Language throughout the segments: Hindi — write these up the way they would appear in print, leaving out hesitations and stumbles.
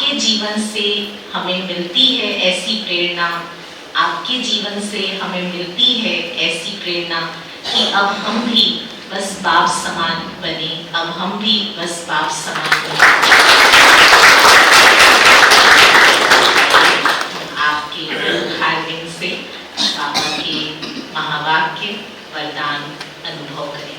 आपके जीवन से हमें मिलती है ऐसी प्रेरणा, आपके जीवन से हमें मिलती है ऐसी प्रेरणा कि अब हम भी बस बाप समान बने, अब हम भी बस बाप समान बने। आपके उद्घाटन से बाबा के महावाक्य वरदान अनुभव करेंगे।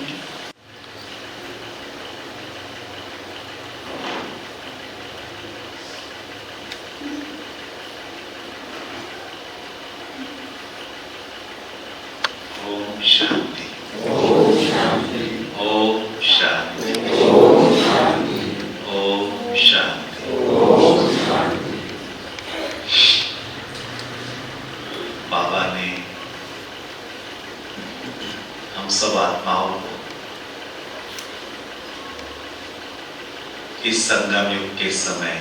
ओम शांति, ओम शांति, ओम शांति, ओम शांति, ओम शांति। ओम शांति। बाबा ने हम सब आत्माओं को इस संगम युग के समय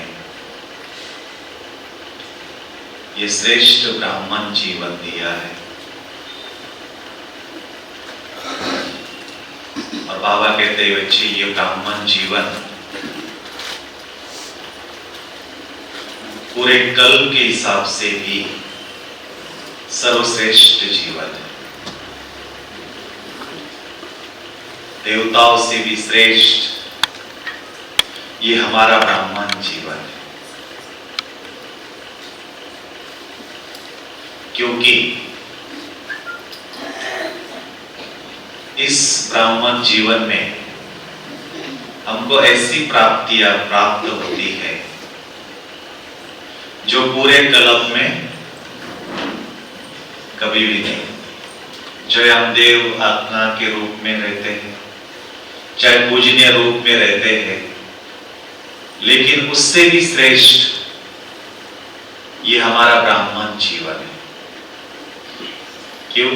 ये श्रेष्ठ ब्राह्मण जीवन दिया है और बाबा कहते हैं बच्चे ये ब्राह्मण जीवन पूरे कल के हिसाब से भी सर्वश्रेष्ठ जीवन है, देवताओं से भी श्रेष्ठ ये हमारा ब्राह्मण जीवन है। क्योंकि इस ब्राह्मण जीवन में हमको ऐसी प्राप्तियां प्राप्त होती है जो पूरे कल्प में कभी भी नहीं। चाहे हम देव आत्मा के रूप में रहते हैं, चाहे पूजनीय रूप में रहते हैं, लेकिन उससे भी श्रेष्ठ ये हमारा ब्राह्मण जीवन है। क्यों?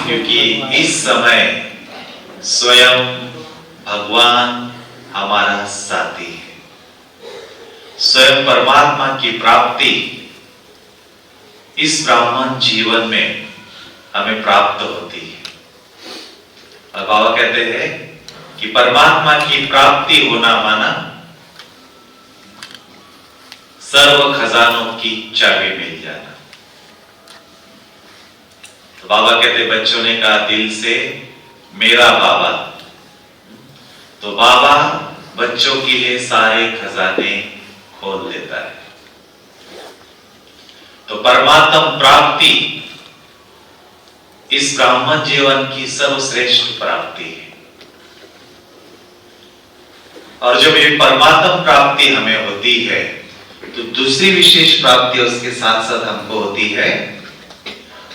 क्योंकि इस समय स्वयं भगवान हमारा साथी है, स्वयं परमात्मा की प्राप्ति इस ब्राह्मण जीवन में हमें प्राप्त होती है। और बाबा कहते हैं कि परमात्मा की प्राप्ति होना माना सर्व खजानों की चाबी मिल जाना। तो बाबा कहते बच्चों ने कहा दिल से मेरा बाबा, तो बाबा बच्चों के लिए सारे खजाने खोल देता है। तो परमात्मा प्राप्ति इस ब्राह्मण जीवन की सर्वश्रेष्ठ प्राप्ति है। और जब ये परमात्मा प्राप्ति हमें होती है तो दूसरी विशेष प्राप्ति उसके साथ साथ हमको होती है,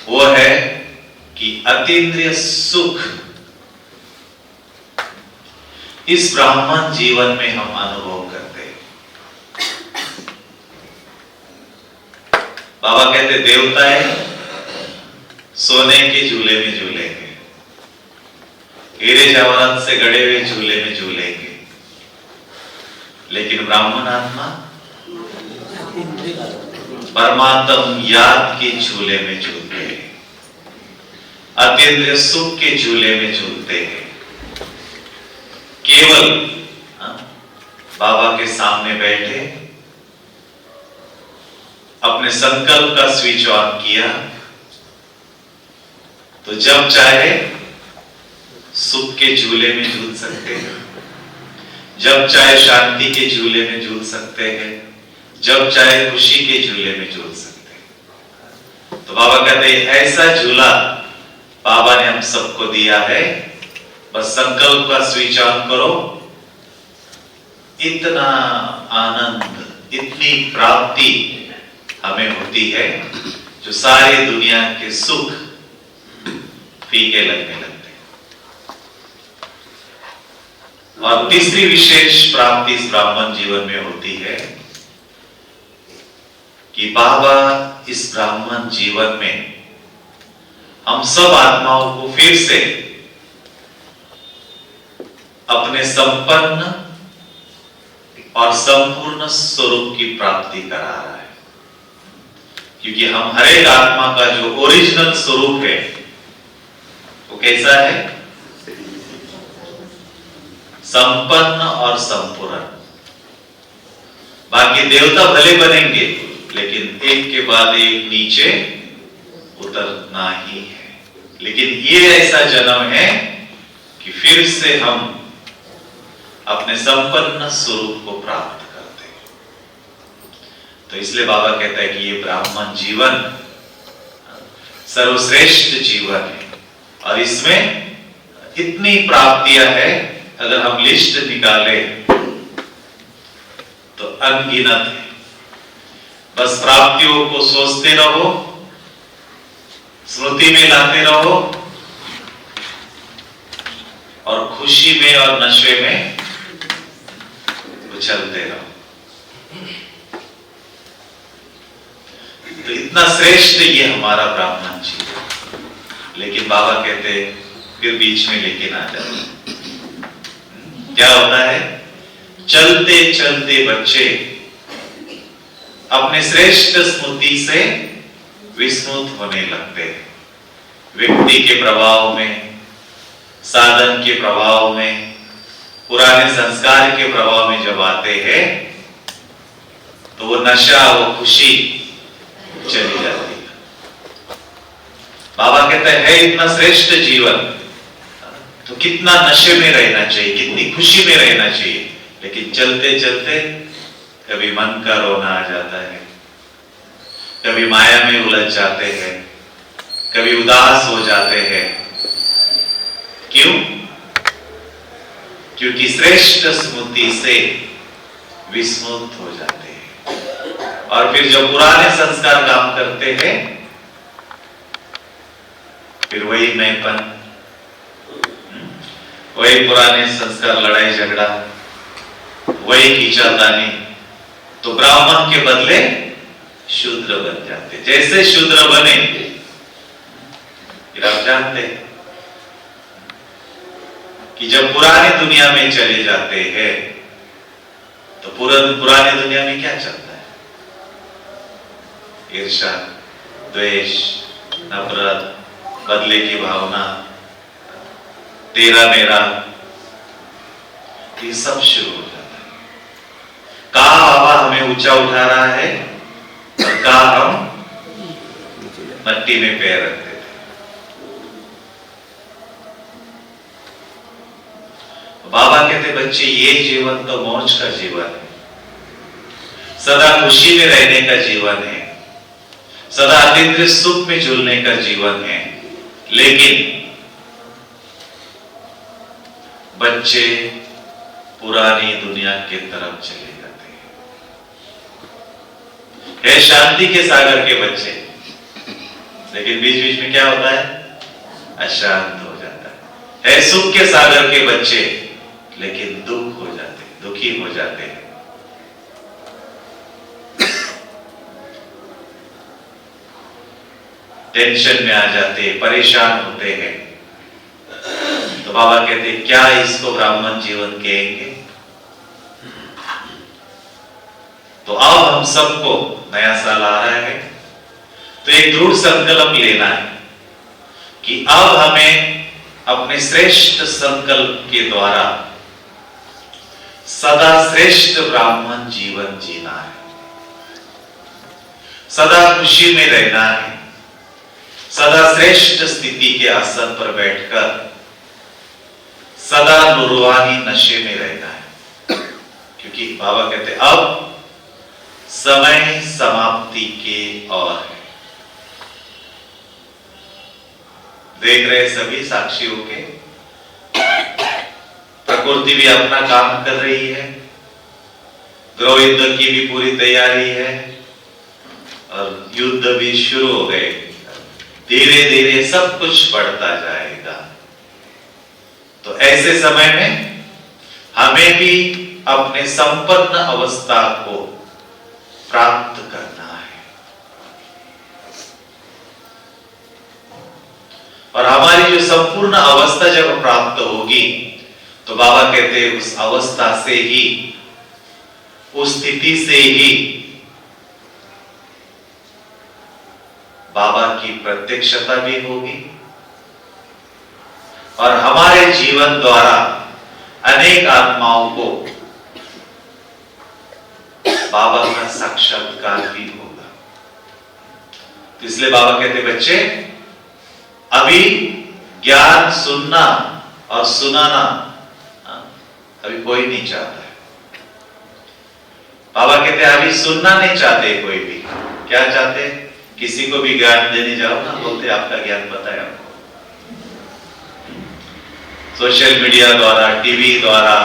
वो है कि अतीन्द्रिय सुख इस ब्राह्मण जीवन में हम अनुभव करते हैं। बाबा कहते देवताएं सोने के झूले में झूलेंगे, हीरे जवाहरात से गड़े हुए झूले में झूलेंगे, लेकिन ब्राह्मण आत्मा परमात्म याद के झूले में झूलते हैं, अतीन्द्रिय सुख के झूले में झूलते हैं। केवल बाबा के सामने बैठे अपने संकल्प का स्विच ऑन किया तो जब चाहे सुख के झूले में झूल सकते हैं, जब चाहे शांति के झूले में झूल सकते हैं, जब चाहे खुशी के झूले में झूल सकते हैं। तो बाबा कहते हैं ऐसा झूला बाबा ने हम सबको दिया है, बस संकल्प का स्विच ऑन करो। इतना आनंद, इतनी प्राप्ति हमें होती है जो सारी दुनिया के सुख फीके लगने लगते हैं। और तीसरी विशेष प्राप्ति इस ब्राह्मण जीवन में होती है कि बाबा इस ब्राह्मण जीवन में हम सब आत्माओं को फिर से अपने संपन्न और संपूर्ण स्वरूप की प्राप्ति करा रहा है। क्योंकि हम हर एक आत्मा का जो ओरिजिनल स्वरूप है वो कैसा है? संपन्न और संपूर्ण। बाकी देवता भले बनेंगे, लेकिन एक के बाद एक नीचे उतरना ही है। लेकिन ये ऐसा जन्म है कि फिर से हम अपने संपन्न स्वरूप को प्राप्त करते हैं। तो इसलिए बाबा कहता है कि ये ब्राह्मण जीवन सर्वश्रेष्ठ जीवन है, और इसमें इतनी प्राप्तियां हैं, अगर हम लिस्ट निकाले तो अनगिनत है। बस प्राप्तियों को सोचते रहो, स्मृति में लाते रहो, और खुशी में और नशे में उछलते रहो। तो इतना श्रेष्ठ ये हमारा ब्राह्मण जीवन। लेकिन बाबा कहते फिर बीच में लेके ना जाए। क्या होता है? चलते चलते बच्चे अपने श्रेष्ठ स्मृति से विस्मृत होने लगते हैं। व्यक्ति के प्रभाव में, साधन के प्रभाव में, पुराने संस्कार के प्रभाव में जब आते हैं तो वो नशा, वो खुशी चली जाती है। बाबा कहते हैं इतना श्रेष्ठ जीवन, तो कितना नशे में रहना चाहिए, कितनी खुशी में रहना चाहिए। लेकिन चलते चलते कभी मन का रोना आ जाता है, कभी माया में उलझ जाते हैं, कभी उदास हो जाते हैं। क्यों? क्योंकि श्रेष्ठ स्मृति से विस्मृत हो जाते हैं, और फिर जब पुराने संस्कार काम करते हैं, फिर वही मैंपन, वही पुराने संस्कार, लड़ाई झगड़ा, वही खींचातानी। तो ब्राह्मण के बदले शूद्र बन जाते। जैसे शूद्र बने, फिर आप जानते हैं कि जब पुरानी दुनिया में चले जाते हैं तो पुरानी दुनिया में क्या चलता है? ईर्ष्या, द्वेष, नफरत, बदले की भावना, तेरा मेरा, ये सब शुरू हो जाता है। कहा बाबा हमें ऊंचा उठा रहा है, और कहा हम मट्टी में पैर रखते थे। बाबा कहते बच्चे ये जीवन तो मौज का जीवन है, सदा खुशी में रहने का जीवन है, सदा अतीन्द्रिय सुख में झूलने का जीवन है। लेकिन बच्चे पुरानी दुनिया की तरफ चले जाते हैं। है शांति के सागर के बच्चे, लेकिन बीच बीच में क्या होता है? अशांत हो जाता है। है सुख के सागर के बच्चे, लेकिन दुख हो जाते हैं, दुखी हो जाते हैं। टेंशन में आ जाते हैं, परेशान होते हैं। तो बाबा कहते हैं क्या इसको ब्राह्मण जीवन कहेंगे? तो अब हम सबको, नया साल आ रहा है, तो एक दृढ़ संकल्प लेना है कि अब हमें अपने श्रेष्ठ संकल्प के द्वारा सदा श्रेष्ठ ब्राह्मण जीवन जीना है, सदा खुशी में रहना है, सदा श्रेष्ठ स्थिति के आसन पर बैठकर सदा नूरवानी नशे में रहना है। क्योंकि बाबा कहते अब समय समाप्ति के और है। देख रहे सभी साक्षी होके, प्रकृति भी अपना काम कर रही है, गृह युद्ध की भी पूरी तैयारी है, और युद्ध भी शुरू हो गए। धीरे धीरे सब कुछ बढ़ता जाएगा। तो ऐसे समय में हमें भी अपने संपन्न अवस्था को प्राप्त करना है, और हमारी जो संपूर्ण अवस्था जब प्राप्त होगी तो बाबा कहते हैं उस अवस्था से ही, उस स्थिति से ही बाबा की प्रत्यक्षता भी होगी, और हमारे जीवन द्वारा अनेक आत्माओं को बाबा का साक्षात्कार भी होगा। तो इसलिए बाबा कहते बच्चे, अभी ज्ञान सुनना और सुनाना अभी कोई नहीं चाहता है। बाबा कहते अभी सुनना नहीं चाहते कोई भी। क्या चाहते? किसी को भी ज्ञान देने जाओ ना, बोलते आपका ज्ञान पता है आपको। सोशल मीडिया द्वारा, टीवी द्वारा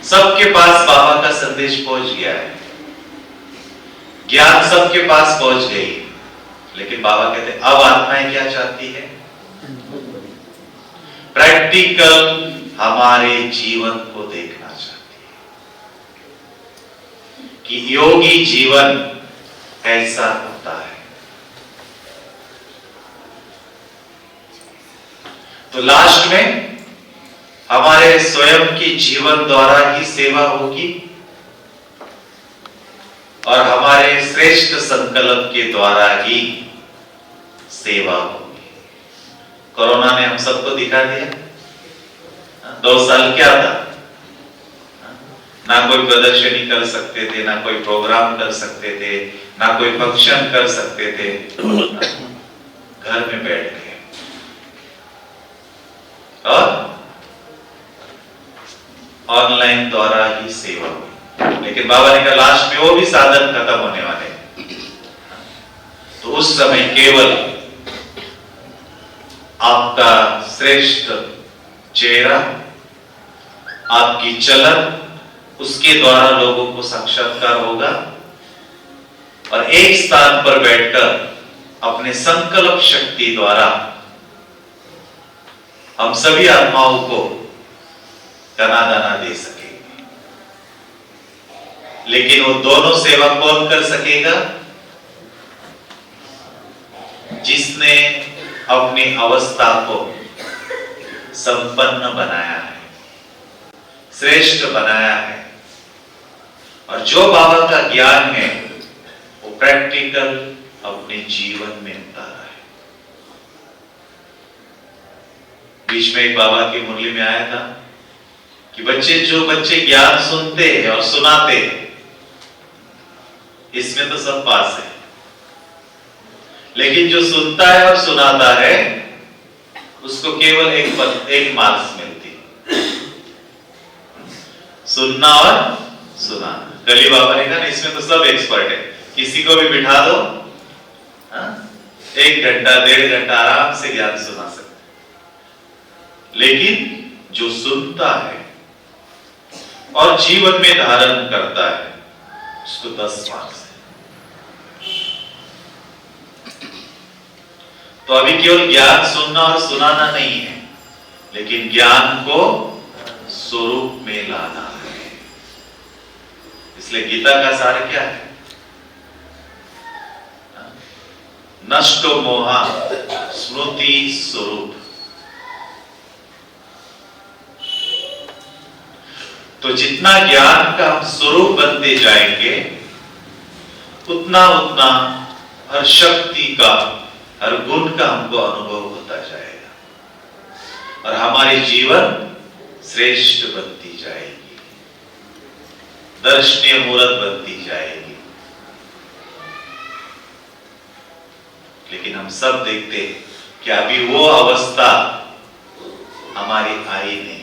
सबके पास बाबा का संदेश पहुंच गया है, ज्ञान सबके पास पहुंच गई। लेकिन बाबा कहते अब आत्माएं क्या चाहती है? प्रैक्टिकल हमारे जीवन को देखना चाहती है कि योगी जीवन कैसा होता है। तो लास्ट में हमारे स्वयं के जीवन द्वारा ही सेवा होगी और हमारे श्रेष्ठ संकल्प के द्वारा ही सेवा होगी। कोरोना ने हम सबको दिखा दिया। 2 साल क्या था? ना कोई प्रदर्शनी कर सकते थे, ना कोई प्रोग्राम कर सकते थे, ना कोई फंक्शन कर सकते थे, घर में बैठ गए और ऑनलाइन द्वारा ही सेवा हुई। लेकिन बाबा ने कहा लास्ट में वो भी साधन खत्म होने वाले हैं। तो उस समय केवल आपका श्रेष्ठ चेहरा, आपकी चलन, उसके द्वारा लोगों को साक्षात्कार होगा और एक स्थान पर बैठकर अपने संकल्प शक्ति द्वारा हम सभी आत्माओं को दाना दाना दे सकेंगे। लेकिन वो दोनों सेवा कौन कर सकेगा? जिसने अपनी अवस्था को संपन्न बनाया है, श्रेष्ठ बनाया है और जो बाबा का ज्ञान है वो प्रैक्टिकल अपने जीवन में उतारा है। बीच में एक बाबा की मुरली में आया था कि जो बच्चे ज्ञान सुनते हैं और सुनाते हैं, इसमें तो सब पास है, लेकिन जो सुनता है और सुनाता है उसको केवल एक मार्क्स मिलती। सुनना और सुनाना। कली बाबा ने कहा इसमें तो सब एक्सपर्ट है, किसी को भी बिठा दो, 1 घंटा 1.5 घंटा आराम से ज्ञान सुना सकते। लेकिन जो सुनता है और जीवन में धारण करता है उसको 10 मार्क्स है। तो अभी केवल ज्ञान सुनना और सुनाना नहीं है, लेकिन ज्ञान को स्वरूप में लाना है। इसलिए गीता का सार क्या है? नष्टो मोहा स्मृति स्वरूप। तो जितना ज्ञान का हम स्वरूप बनते जाएंगे उतना उतना हर शक्ति का, हर गुण का हमको अनुभव होता जाएगा और हमारी जीवन श्रेष्ठ बनती जाएगी, दर्शनीय मूर्त बनती जाएगी। लेकिन हम सब देखते हैं कि अभी वो अवस्था हमारी आई नहीं।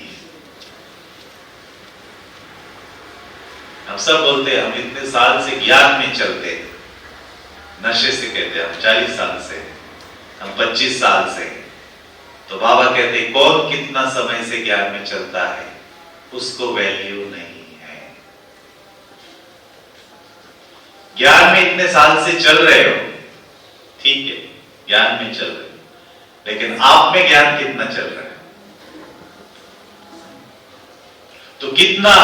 हम सब बोलते हैं हम इतने साल से ज्ञान में चलते हैं, नशे से कहते हैं हम 40 साल से, हम 25 साल से। तो बाबा कहते हैं कौन कितना समय से ज्ञान में चलता है उसको वैल्यू नहीं है। ज्ञान में इतने साल से चल रहे हो, ठीक है, ज्ञान में चल रहे हो, लेकिन आप में ज्ञान कितना चल रहा है? तो कितना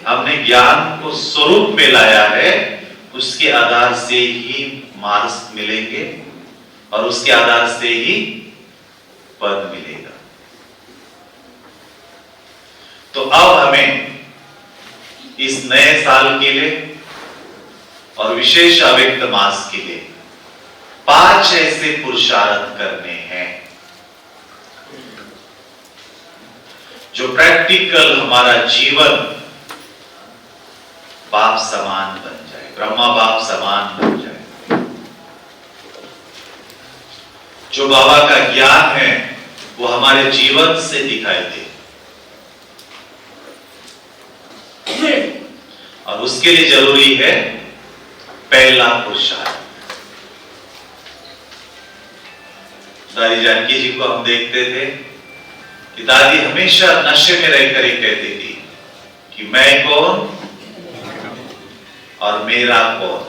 हमने ज्ञान को स्वरूप में लाया है, उसके आधार से ही मार्क्स मिलेंगे और उसके आधार से ही पद मिलेगा। तो अब हमें इस नए साल के लिए और विशेष अव्यक्त मास के लिए 5 ऐसे पुरुषार्थ करने हैं जो प्रैक्टिकल हमारा जीवन बाप समान बन जाए, ब्रह्मा बाप समान बन जाए। जो बाबा का ज्ञान है वो हमारे जीवन से दिखाई दे, और उसके लिए जरूरी है पहला पुरुषार्थ। दादी जानकी जी को हम देखते थे कि दादी हमेशा नशे में रहकर ही कहती थी कि मैं कौन और मेरा कौन।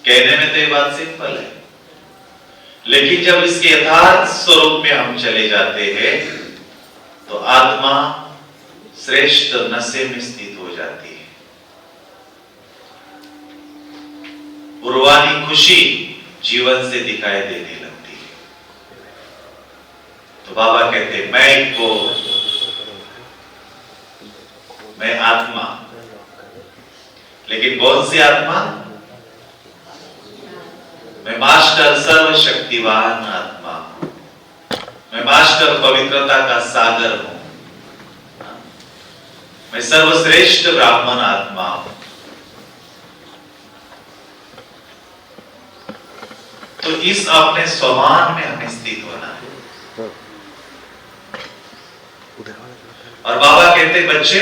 कहने में तो ये बात सिंपल है, लेकिन जब इसके यथार्थ स्वरूप में हम चले जाते हैं तो आत्मा श्रेष्ठ नशे में स्थित हो जाती है। पुरवानी खुशी जीवन से दिखाई देने लगती है। तो बाबा कहते मैं को, मैं आत्मा, लेकिन कौन सी आत्मा? मैं मास्टर सर्वशक्तिवान आत्मा, मैं मास्टर पवित्रता का सागर हूं, मैं सर्वश्रेष्ठ ब्राह्मण आत्मा हूं। तो इस अपने स्वमान में हमें स्थित होना है। और बाबा कहते बच्चे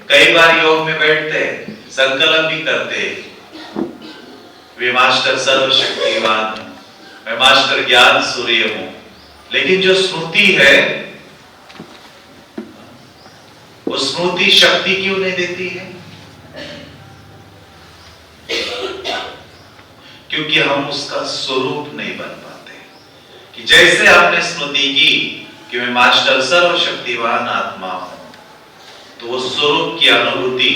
कई बार योग में बैठते हैं, संकल्प भी करते हैं, वे मास्टर सर्वशक्तिवान हूं, मैं मास्टर ज्ञान सूर्य हूं, लेकिन जो स्मृति है वो स्मृति शक्ति क्यों नहीं देती है? क्योंकि हम उसका स्वरूप नहीं बन पाते। कि जैसे आपने स्मृति की कि मैं मास्टर सर्वशक्तिवान आत्मा हूं, तो वो स्वरूप की अनुभूति,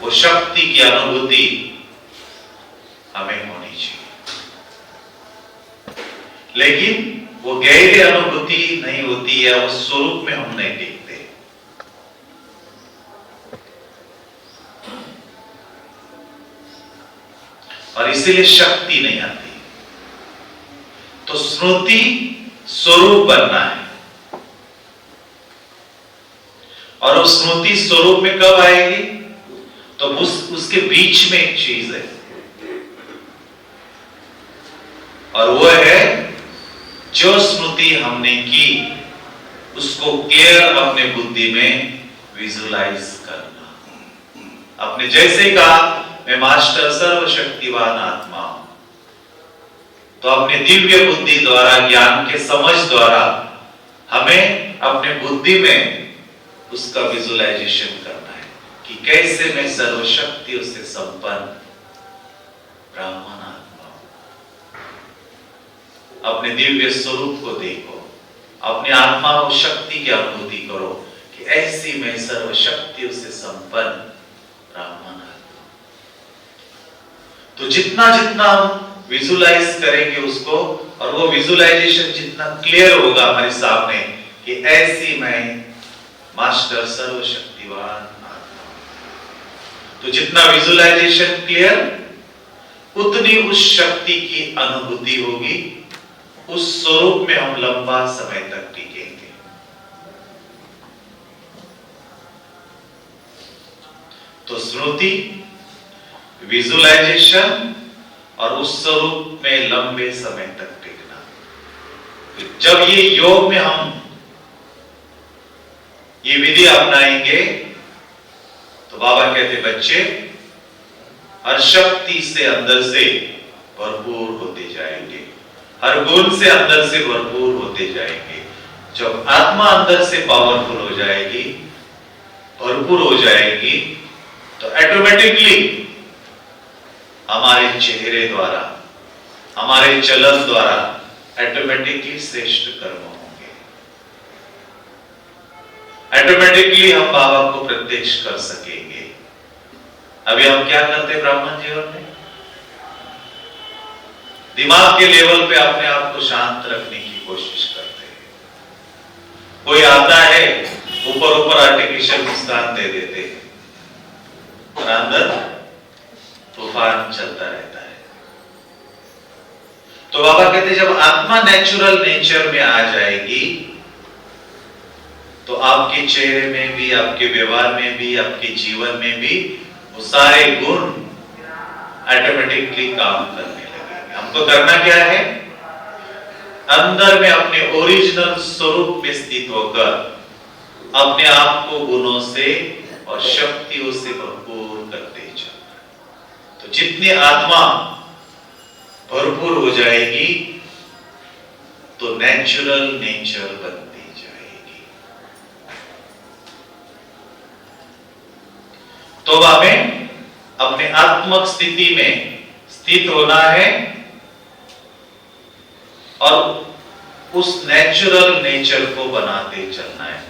वो शक्ति की अनुभूति हमें होनी चाहिए। लेकिन वो गहरी अनुभूति नहीं होती है, वो स्वरूप में हम नहीं टिकते। और इसीलिए शक्ति नहीं आती। तो स्मृति स्वरूप बनना है, और उस स्मृति स्वरूप में कब आएगी? तो उसके बीच में एक चीज है, और वो है जो स्मृति हमने की उसको क्लियर अपने बुद्धि में विजुलाइज करना। अपने जैसे कहा मैं मास्टर सर्वशक्तिवान आत्मा हूं, तो अपने दिव्य बुद्धि द्वारा, ज्ञान के समझ द्वारा हमें अपने बुद्धि में उसका विजुलाइजेशन करना है कि कैसे मैं सर्वशक्तियों से संपन्न ब्राह्मण आत्मा हूं। अपने दिव्य स्वरूप को देखो, अपनी आत्मा को शक्ति की अनुभूति करो कि ऐसी मैं सर्वशक्तियों से संपन्न ब्राह्मण। तो जितना जितना हम विजुलाइज करेंगे उसको, और वो विजुलाइजेशन जितना क्लियर होगा हमारे सामने कि ऐसी मैं मास्टर सर्वशक्तिवान आत्मा, तो जितना विजुलाइजेशन क्लियर उतनी उस शक्ति की अनुभूति होगी, उस स्वरूप में हम लंबा समय तक टिकेंगे। तो स्मृति, विजुलाइजेशन और उस स्वरूप में लंबे समय तक टिकना। जब ये योग में हम ये विधि अपनाएंगे तो बाबा कहते बच्चे हर शक्ति से अंदर से भरपूर होते जाएंगे, हर गुण से अंदर से भरपूर होते जाएंगे। जब आत्मा अंदर से पावरफुल हो जाएगी, भरपूर हो जाएगी, तो ऑटोमेटिकली हमारे चेहरे द्वारा, हमारे चलन द्वारा ऑटोमेटिकली श्रेष्ठ कर्म होंगे। ऑटोमेटिकली हम बाबा को प्रत्यक्ष कर सकेंगे। अभी हम क्या करते ब्राह्मण जीवन में? दिमाग के लेवल पे अपने आप को शांत रखने की कोशिश करते हैं। कोई आता है, ऊपर ऊपर आर्टिफिशियल मुस्कान दे देते हैं, और अंदर तूफान चलता रहता है। तो बाबा कहते जब आत्मा नेचुरल नेचर में आ जाएगी तो आपके चेहरे में भी, आपके व्यवहार में भी, आपके जीवन में भी वो सारे गुण ऑटोमेटिकली काम करने लगेंगे। हमको करना क्या है? अंदर में अपने ओरिजिनल स्वरूप में स्थित होकर अपने आप को गुणों से और शक्तियों से भरपूर करते चलना। तो जितनी आत्मा भरपूर हो जाएगी तो नेचुरल नेचर बनती जाएगी। तो हमें अपने आत्मक स्थिति में स्थित होना है और उस नेचुरल नेचर को बनाते चलना है।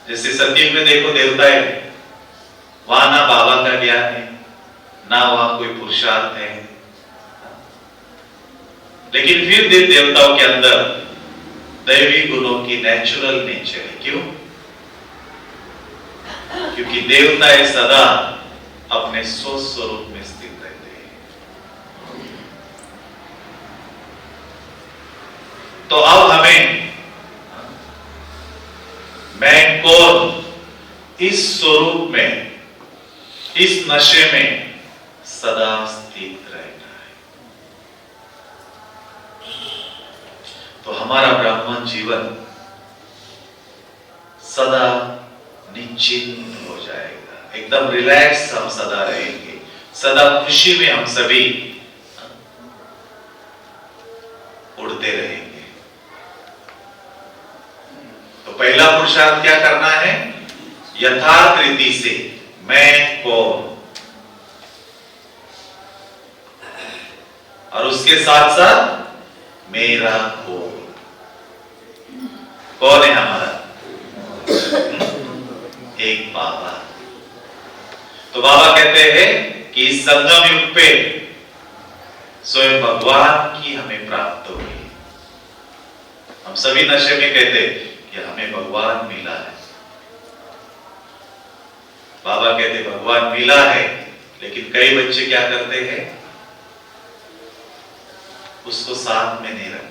जैसे सत्युग में देखो देवता है, वहां ना बाबा का ज्ञान है, ना वहां कोई पुरुषार्थ है, लेकिन फिर देवताओं के अंदर दैवी गुणों की नेचुरल नेचर है। क्यों? क्योंकि देवता है सदा अपने स्वस्वरूप में स्थित रहते हैं। तो अब हमें मैं कौन इस स्वरूप में, इस नशे में सदा स्थित रहना है। तो हमारा ब्राह्मण जीवन सदा निश्चिंत हो जाएगा, एकदम रिलैक्स हम सदा रहेंगे, सदा खुशी में हम सभी उड़ते रहेंगे। तो पहला पुरुषार्थ क्या करना है? यथार्थ रीति से मैं कौन, और उसके साथ साथ मेरा कौन। कौन है हमारा? एक बाबा। तो बाबा कहते हैं कि इस संगम युग पे स्वयं भगवान की हमें प्राप्त हो गई। हम सभी नशे में कहते कि हमें भगवान मिला है। बाबा कहते भगवान मिला है, लेकिन कई बच्चे क्या करते हैं? उसको साथ में नहीं रखते,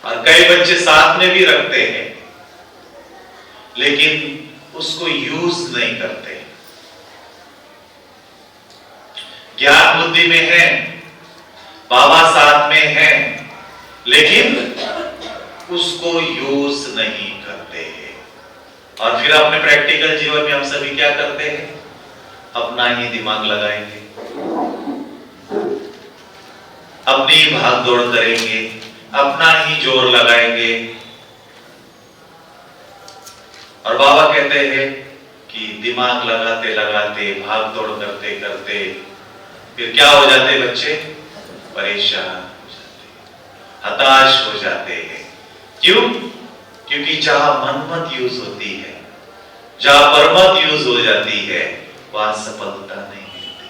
और कई बच्चे साथ में भी रखते हैं लेकिन उसको यूज नहीं करते। ज्ञान बुद्धि में है, बाबा साथ में है, लेकिन उसको यूज नहीं करते हैं। और फिर अपने प्रैक्टिकल जीवन में हम सभी क्या करते हैं? अपना ही दिमाग लगाएंगे, अपनी ही भाग दौड़ करेंगे, अपना ही जोर लगाएंगे। और बाबा कहते हैं कि दिमाग लगाते लगाते, भाग दौड़ करते करते फिर क्या हो जाते बच्चे? परेशान हो जाते, हताश हो जाते हैं। क्यों? क्योंकि जहां मनमत यूज होती है, जहां परमत यूज हो जाती है, वहां सफलता नहीं मिलती,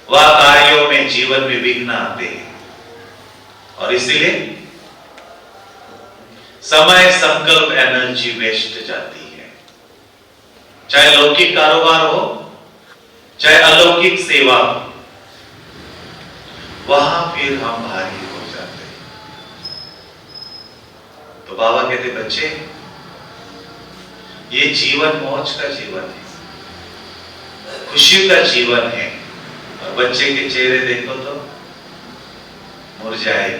वह कार्यों में, जीवन में विघ्न आते हैं। और इसीलिए समय, संकल्प, एनर्जी वेस्ट जाती है। चाहे लौकिक कारोबार हो, चाहे अलौकिक सेवा हो, वहां फिर हम भारी हो जाते हैं। तो बाबा कहते बच्चे, ये जीवन मौज का जीवन है, खुशी का जीवन है। और बच्चे के चेहरे देखो तो मुरझाए।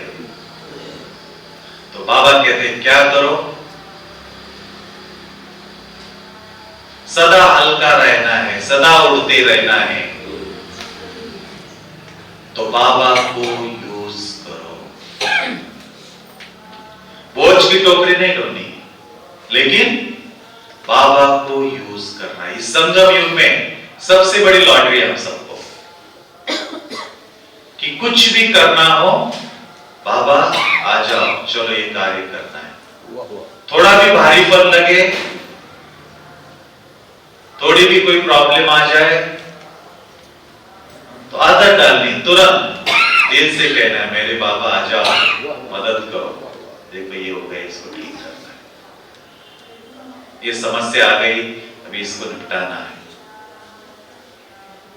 तो बाबा कहते हैं क्या करो? सदा हल्का रहना है, सदा उड़ते रहना है। तो बाबा को यूज करो। बोझ की टोकरी नहीं ढोनी, लेकिन बाबा को यूज करना। इस संगम युग में सबसे बड़ी लॉटरी हम सबको, कि कुछ भी करना हो, बाबा आ जाओ, चलो ये कार्य करना है। थोड़ा भी भारीपन लगे, थोड़ी भी कोई प्रॉब्लम आ जाए, तो आदत डालनी, तुरंत दिल से कहना है मेरे बाबा आ जाओ, मदद करो, देखो ये हो गया, इसको ठीक करना है, ये समस्या आ गई, अभी इसको निपटाना है।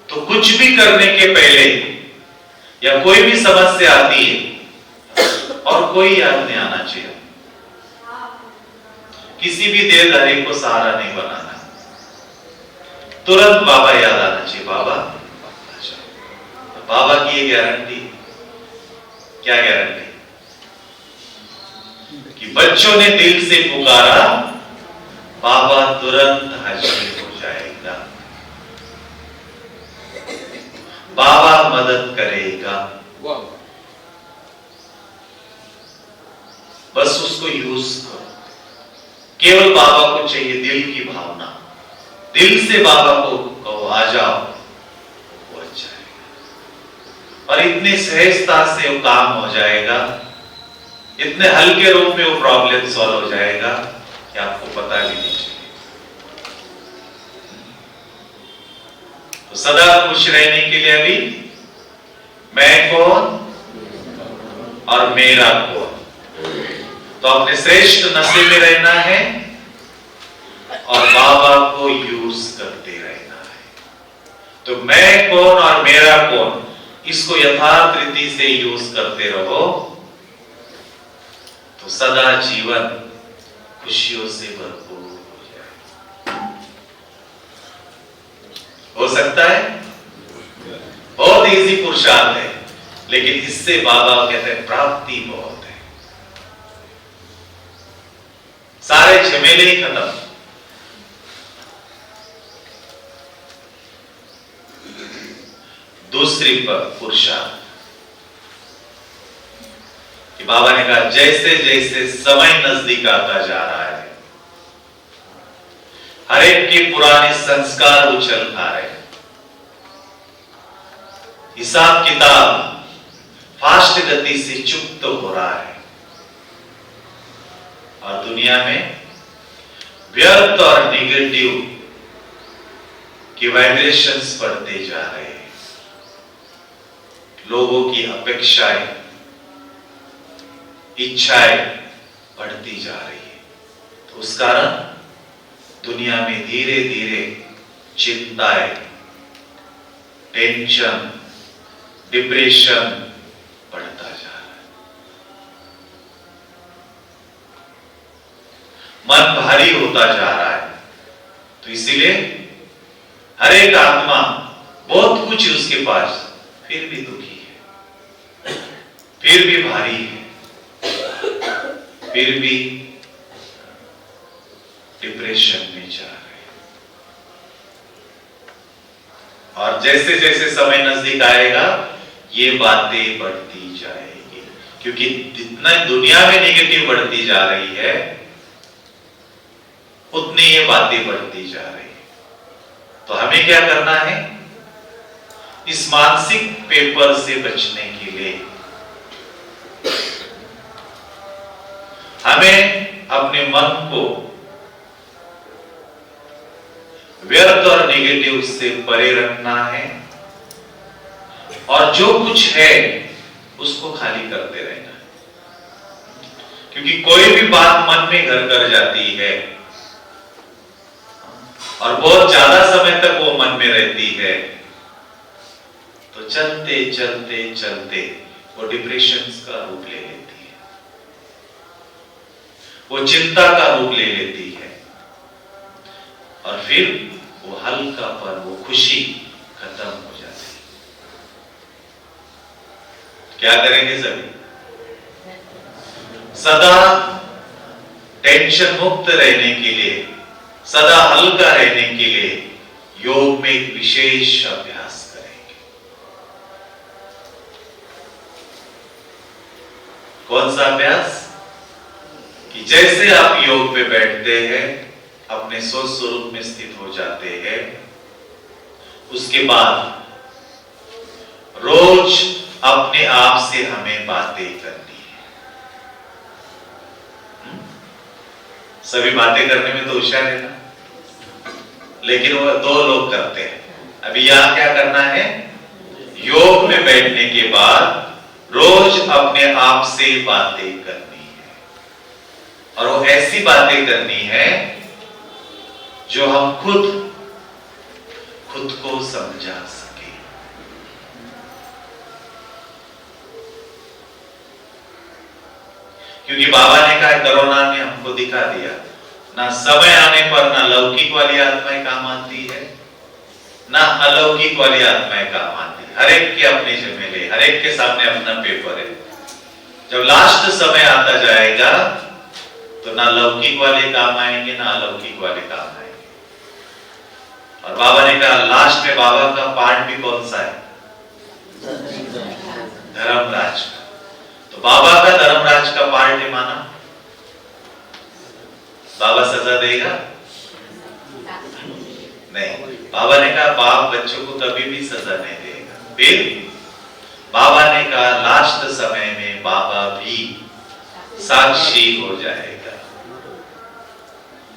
तो कुछ भी करने के पहले या कोई भी समस्या आती है और और कोई याद नहीं आना चाहिए। किसी भी देहधारी को सहारा नहीं बनाना, तुरंत बाबा याद आना चाहिए। बाबा, अच्छा, तो बाबा की ये गारंटी, क्या गारंटी कि बच्चों ने दिल से पुकारा, बाबा तुरंत हाजिर हो जाएगा, बाबा मदद करेगा। बस उसको यूज करो। केवल बाबा को चाहिए दिल की भावना, दिल से बाबा को कहो आ जाओ, वो अच्छा है। और इतनी सहजता से वो काम हो जाएगा, इतने हल्के रूप में वो प्रॉब्लम सॉल्व हो जाएगा कि आपको पता भी नहीं चलेगा। तो सदा खुश रहने के लिए अभी मैं कौन और मेरा कौन, तो अपने श्रेष्ठ नशे में रहना है और बाबा को यूज करते रहना है। तो मैं कौन और मेरा कौन, इसको यथार्थ रीति से यूज करते रहो तो सदा जीवन खुशियों से भरपूर हो जाए। हो सकता है? बहुत इजी पुरुषार्थ है, लेकिन इससे बाबा कहते हैं प्राप्ति बहुत है, सारे झमेले ही खत्म। दूसरी पुरुषार्थ कि बाबा ने कहा जैसे जैसे समय नजदीक आता जा रहा है, हर एक के पुराने संस्कार उछल आ रहे हैं, हिसाब किताब फास्ट गति से चुप्त हो रहा है और दुनिया में व्यर्थ और निगेटिव की वाइब्रेशंस बढ़ते जा रहे हैं। लोगों की अपेक्षाएं, इच्छाएं बढ़ती जा रही है, तो उस कारण दुनिया में धीरे धीरे चिंताएं, टेंशन, डिप्रेशन बढ़ता जा रहा है, मन भारी होता जा रहा है। तो इसीलिए हर एक आत्मा, बहुत कुछ है उसके पास, फिर भी दुखी है, फिर भी भारी है, फिर भी डिप्रेशन में जा रहे हैं। और जैसे जैसे समय नजदीक आएगा ये बातें बढ़ती जाएगी, क्योंकि जितना दुनिया में नेगेटिव बढ़ती जा रही है उतनी ये बातें बढ़ती जा रही है। तो हमें क्या करना है? इस मानसिक पेपर से बचने के लिए हमें अपने मन को व्यर्थ और नेगेटिव से परे रखना है और जो कुछ है उसको खाली करते रहना है। क्योंकि कोई भी बात मन में घर कर जाती है और बहुत ज्यादा समय तक वो मन में रहती है, तो चलते चलते चलते वो डिप्रेशन का रूप ले लेती है, वो चिंता का रूप ले लेती है और फिर वो हल्कापन, वो खुशी खत्म हो जाती है। क्या करेंगे सभी? सदा टेंशन मुक्त रहने के लिए, सदा हल्का रहने के लिए योग में एक विशेष अभ्यास करेंगे। कौन सा अभ्यास? कि जैसे आप योग पे बैठते हैं, अपने सोच स्वरूप में स्थित हो जाते हैं, उसके बाद रोज अपने आप से हमें बातें करनी है। सभी बातें करने में तो होशियार है ना, लेकिन वो दो लोग करते हैं। अभी यहां क्या करना है? योग में बैठने के बाद रोज अपने आप से बातें करनी है और वो ऐसी बातें करनी है जो हम खुद को समझा सके। क्योंकि बाबा ने कहा, कोरोना ने हमको दिखा दिया, ना समय आने पर ना लौकिक वाली आत्माएं काम आती है, ना अलौकिक वाली आत्माएं काम आती है। हर एक के अपने जिम्मे, हर एक के सामने अपना पेपर है। जब लास्ट समय आता जाएगा तो ना लौकिक वाले काम आएंगे, ना अलौकिक वाले काम आएंगे। और बाबा ने कहा, लास्ट में बाबा का पार्ट भी कौन सा है? धर्मराज का। तो बाबा का धर्मराज का पार्ट है माना, बाबा सजा देगा? नहीं। बाबा ने कहा, बाप बच्चों को कभी भी सजा नहीं देगा। फिर बाबा ने कहा, लास्ट समय में बाबा भी साक्षी हो जाएगा।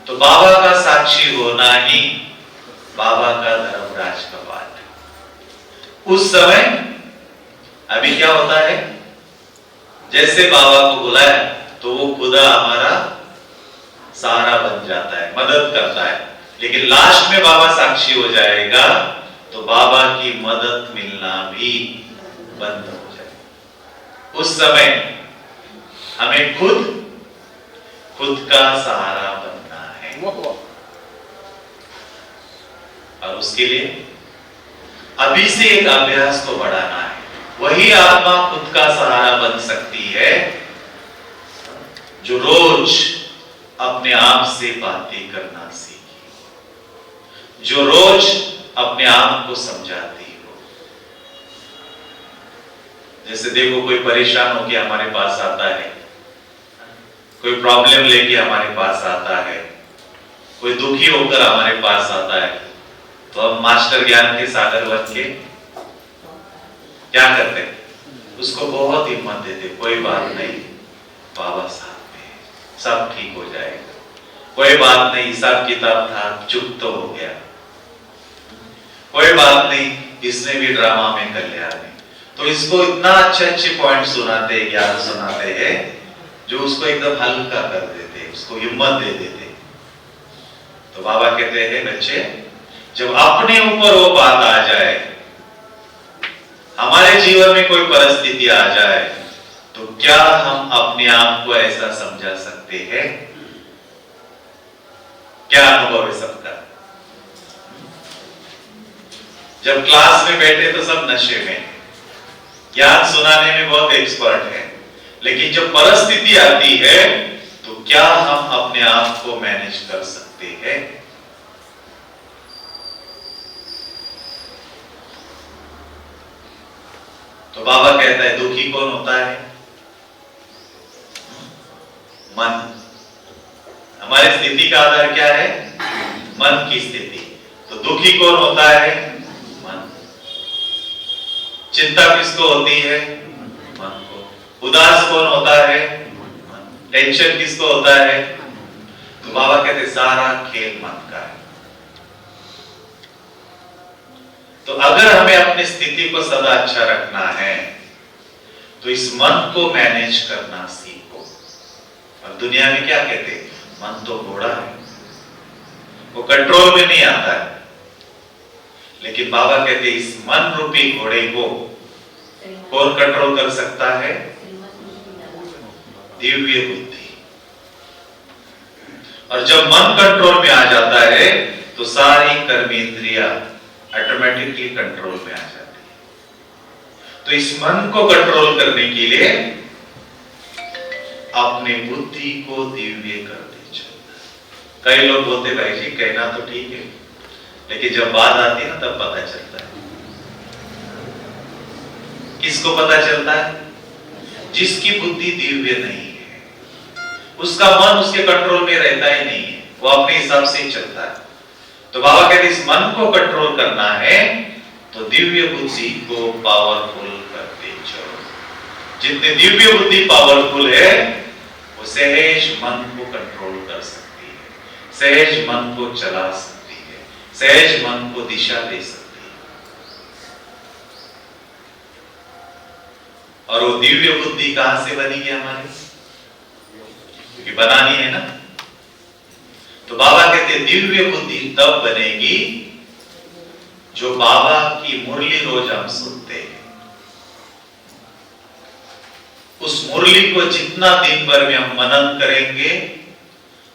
तो बाबा का साक्षी होना ही बाबा का धर्मराज का पाठ है। उस समय अभी क्या होता है, जैसे बाबा को बुलाया तो वो खुदा हमारा सहारा बन जाता है, मदद करता है। लेकिन लास्ट में बाबा साक्षी हो जाएगा तो बाबा की मदद मिलना भी बंद हो जाएगा। उस समय हमें खुद का सहारा बनना है। और उसके लिए अभी से एक अभ्यास को बढ़ाना है। वही आत्मा खुद का सहारा बन सकती है जो रोज अपने आप से बातें करना सीखी, जो रोज अपने आप को समझाती हो। जैसे देखो, कोई परेशान होकर हमारे पास आता है, कोई प्रॉब्लम लेके हमारे पास आता है, कोई दुखी होकर हमारे पास आता है, तो हम मास्टर ज्ञान के सागर बन के क्या करते हैं? उसको बहुत हिम्मत देते, कोई बात नहीं, बाबा साहब में सब ठीक हो जाएगा, कोई बात नहीं, हिसाब किताब था, चुप तो हो गया, कोई बात नहीं, इसने भी ड्रामा में कल्याण है। तो इसको इतना अच्छे पॉइंट सुनाते हैं, ज्ञान सुनाते हैं, जो उसको एकदम हल्का कर देते, उसको हिम्मत दे देते। तो बाबा कहते हैं, बच्चे, जब अपने ऊपर वो बात आ जाए, हमारे जीवन में कोई परिस्थिति आ जाए, तो क्या हम अपने आप को ऐसा समझा सकते हैं? क्या अनुभव है सबका? जब क्लास में बैठे तो सब नशे में, ज्ञान सुनाने में बहुत एक्सपर्ट है, लेकिन जब परिस्थिति आती है तो क्या हम अपने आप को मैनेज कर सकते हैं? तो बाबा कहता है, दुखी कौन होता है? मन। हमारी स्थिति का आधार क्या है? मन की स्थिति। तो दुखी कौन होता है? मन। चिंता किसको होती है? मन को। उदास कौन होता है? मन। टेंशन किसको होता है? तो बाबा कहते सारा खेल मन का है। तो अगर हमें अपनी स्थिति को सदा अच्छा रखना है तो इस मन को मैनेज करना सीखो। और दुनिया में क्या कहते हैं? मन तो घोड़ा है, वो कंट्रोल में नहीं आता है। लेकिन बाबा कहते इस मन रूपी घोड़े को कौन कंट्रोल कर सकता है? दिव्य बुद्धि। और जब मन कंट्रोल में आ जाता है तो सारी कर्मेंद्रियां ऑटोमेटिकली कंट्रोल में आ जाती है। तो इस मन को कंट्रोल करने के लिए अपने बुद्धि को दिव्य करते चलना। कई लोग बोलते, भाई जी कहना तो ठीक है, लेकिन जब बात आती है ना तब पता चलता है। किसको पता चलता है? जिसकी बुद्धि दिव्य नहीं है, उसका मन उसके कंट्रोल में रहता ही नहीं है, वो अपने हिसाब से ही चलता है। तो बाबा कहते इस मन को कंट्रोल करना है तो दिव्य बुद्धि को पावरफुल करते चलो। जितने दिव्य बुद्धि पावरफुल है वो सहज मन को कंट्रोल कर सकती है, सहज मन को चला सकती है, सहज मन को दिशा दे सकती है। और वो दिव्य बुद्धि कहां से बनेगी हमारी? क्योंकि बनानी है ना। तो बाबा कहते दिव्य बुद्धि तब बनेगी जो बाबा की मुरली रोज हम सुनते हैं, उस मुरली को जितना दिन भर में हम मनन करेंगे,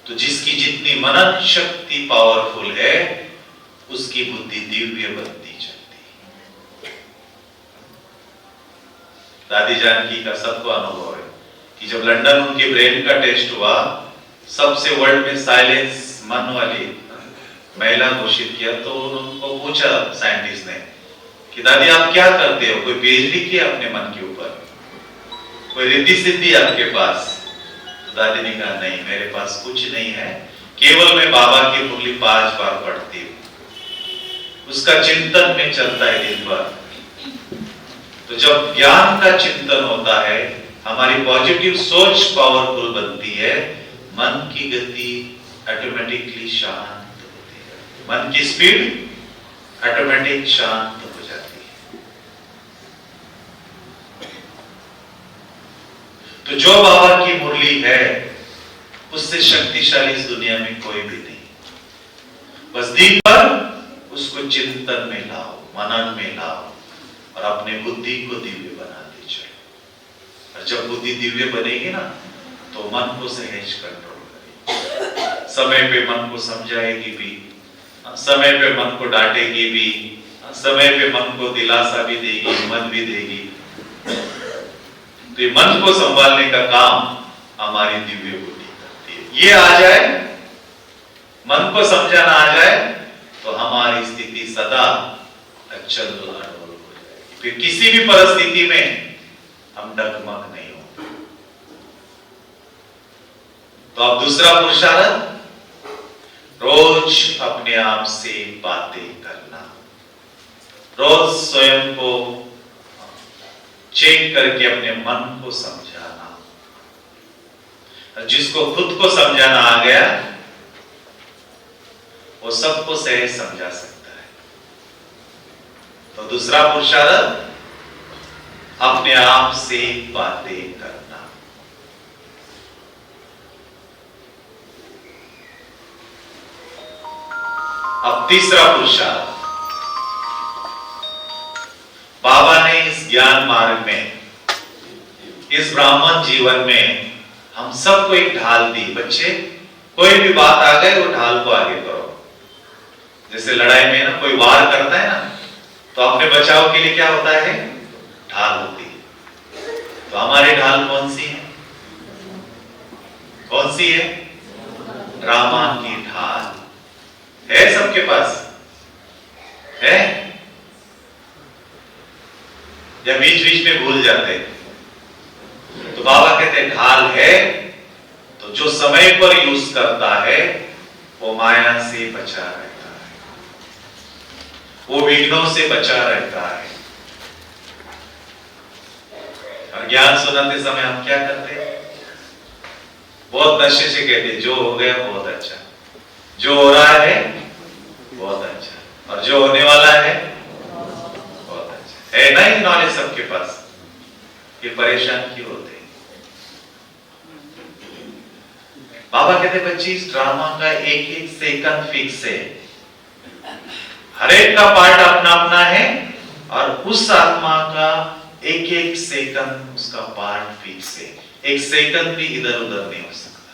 तो जिसकी जितनी मनन शक्ति पावरफुल है, उसकी बुद्धि दिव्य बनती चलती है। दादी जानकी का सबको अनुभव है कि जब लंदन उनके ब्रेन का टेस्ट हुआ, सबसे वर्ल्ड में साइलेंस मन वाली महिला घोषित किया, तो उनको पूछा साइंटिस्ट ने कि दादी आप क्या करते हो, कोई पीएचडी किया अपने मन के ऊपर, कोई रिद्धि सिद्धि आपके पास? तो दादी ने कहा नहीं, मेरे पास कुछ नहीं है, केवल मैं बाबा की मुरली 5 बार पढ़ती हूँ, उसका चिंतन में चलता है दिन भर। तो जब ज्ञान का चिंतन होता है, हमारी पॉजिटिव सोच पावरफुल बनती है, मन की गति ऑटोमेटिकली शांत होती है, मन की स्पीड ऑटोमेटिक शांत हो जाती है। तो जो बाबा की मुरली है, उससे शक्तिशाली इस दुनिया में कोई भी नहीं। बस दिन भर उसको चिंतन में लाओ, मनन में लाओ, और अपने बुद्धि को दिव्य बनाते चलो। और जब बुद्धि दिव्य बनेगी ना, तो मन को सहज कंट्रोल करेगी, समय पे मन को समझाएगी भी, समय पे मन को डांटेगी भी, समय पे मन को दिलासा भी देगी, हिम्मत भी देगी। तो ये मन को संभालने का काम हमारी दिव्य बुद्धि करती है। ये आ जाए, मन को समझाना आ जाए, तो हमारी स्थिति सदा अचल अडोल हो जाएगी। फिर किसी भी परिस्थिति में हम डगमग नहीं होंगे। तो अब दूसरा पुरुषार्थ, रोज अपने आप से बातें करना, रोज स्वयं को चेक करके अपने मन को समझाना। जिसको खुद को समझाना आ गया, वो सबको सहज समझा सकता है। तो दूसरा पुरुषार्थ, अपने आप से बातें करना। अब तीसरा पुरुषार्थ, बाबा ने इस ज्ञान मार्ग में, इस ब्राह्मण जीवन में हम सबको एक ढाल दी। बच्चे, कोई भी बात आ गए, वो ढाल को आगे करो। जैसे लड़ाई में ना कोई वार करता है ना, तो अपने बचाव के लिए क्या होता है? ढाल होती है। तो हमारी ढाल कौन सी है? कौन सी है? ड्रामा की ढाल है सबके पास? है या बीच बीच में भूल जाते हैं? तो बाबा कहते हैं ढाल है, तो जो समय पर यूज करता है वो माया से बचा रहता है, वो विघ्नों से बचा रहता है। और ज्ञान सुनाते समय हम क्या करते हैं? बहुत नशे से कहते हैं जो हो गया बहुत अच्छा, जो हो रहा है बहुत अच्छा, और जो होने वाला है बहुत अच्छा। है ना ही नॉलेज सबके पास, ये परेशान क्यों होते हैं? बाबा कहते बच्ची, इस ड्रामा का एक एक सेकंड फिक्स है, हर एक का पार्ट अपना अपना है, और उस आत्मा का एक एक सेकंड उसका पार्ट फिक्स है। एक सेकंड भी इधर उधर नहीं हो सकता।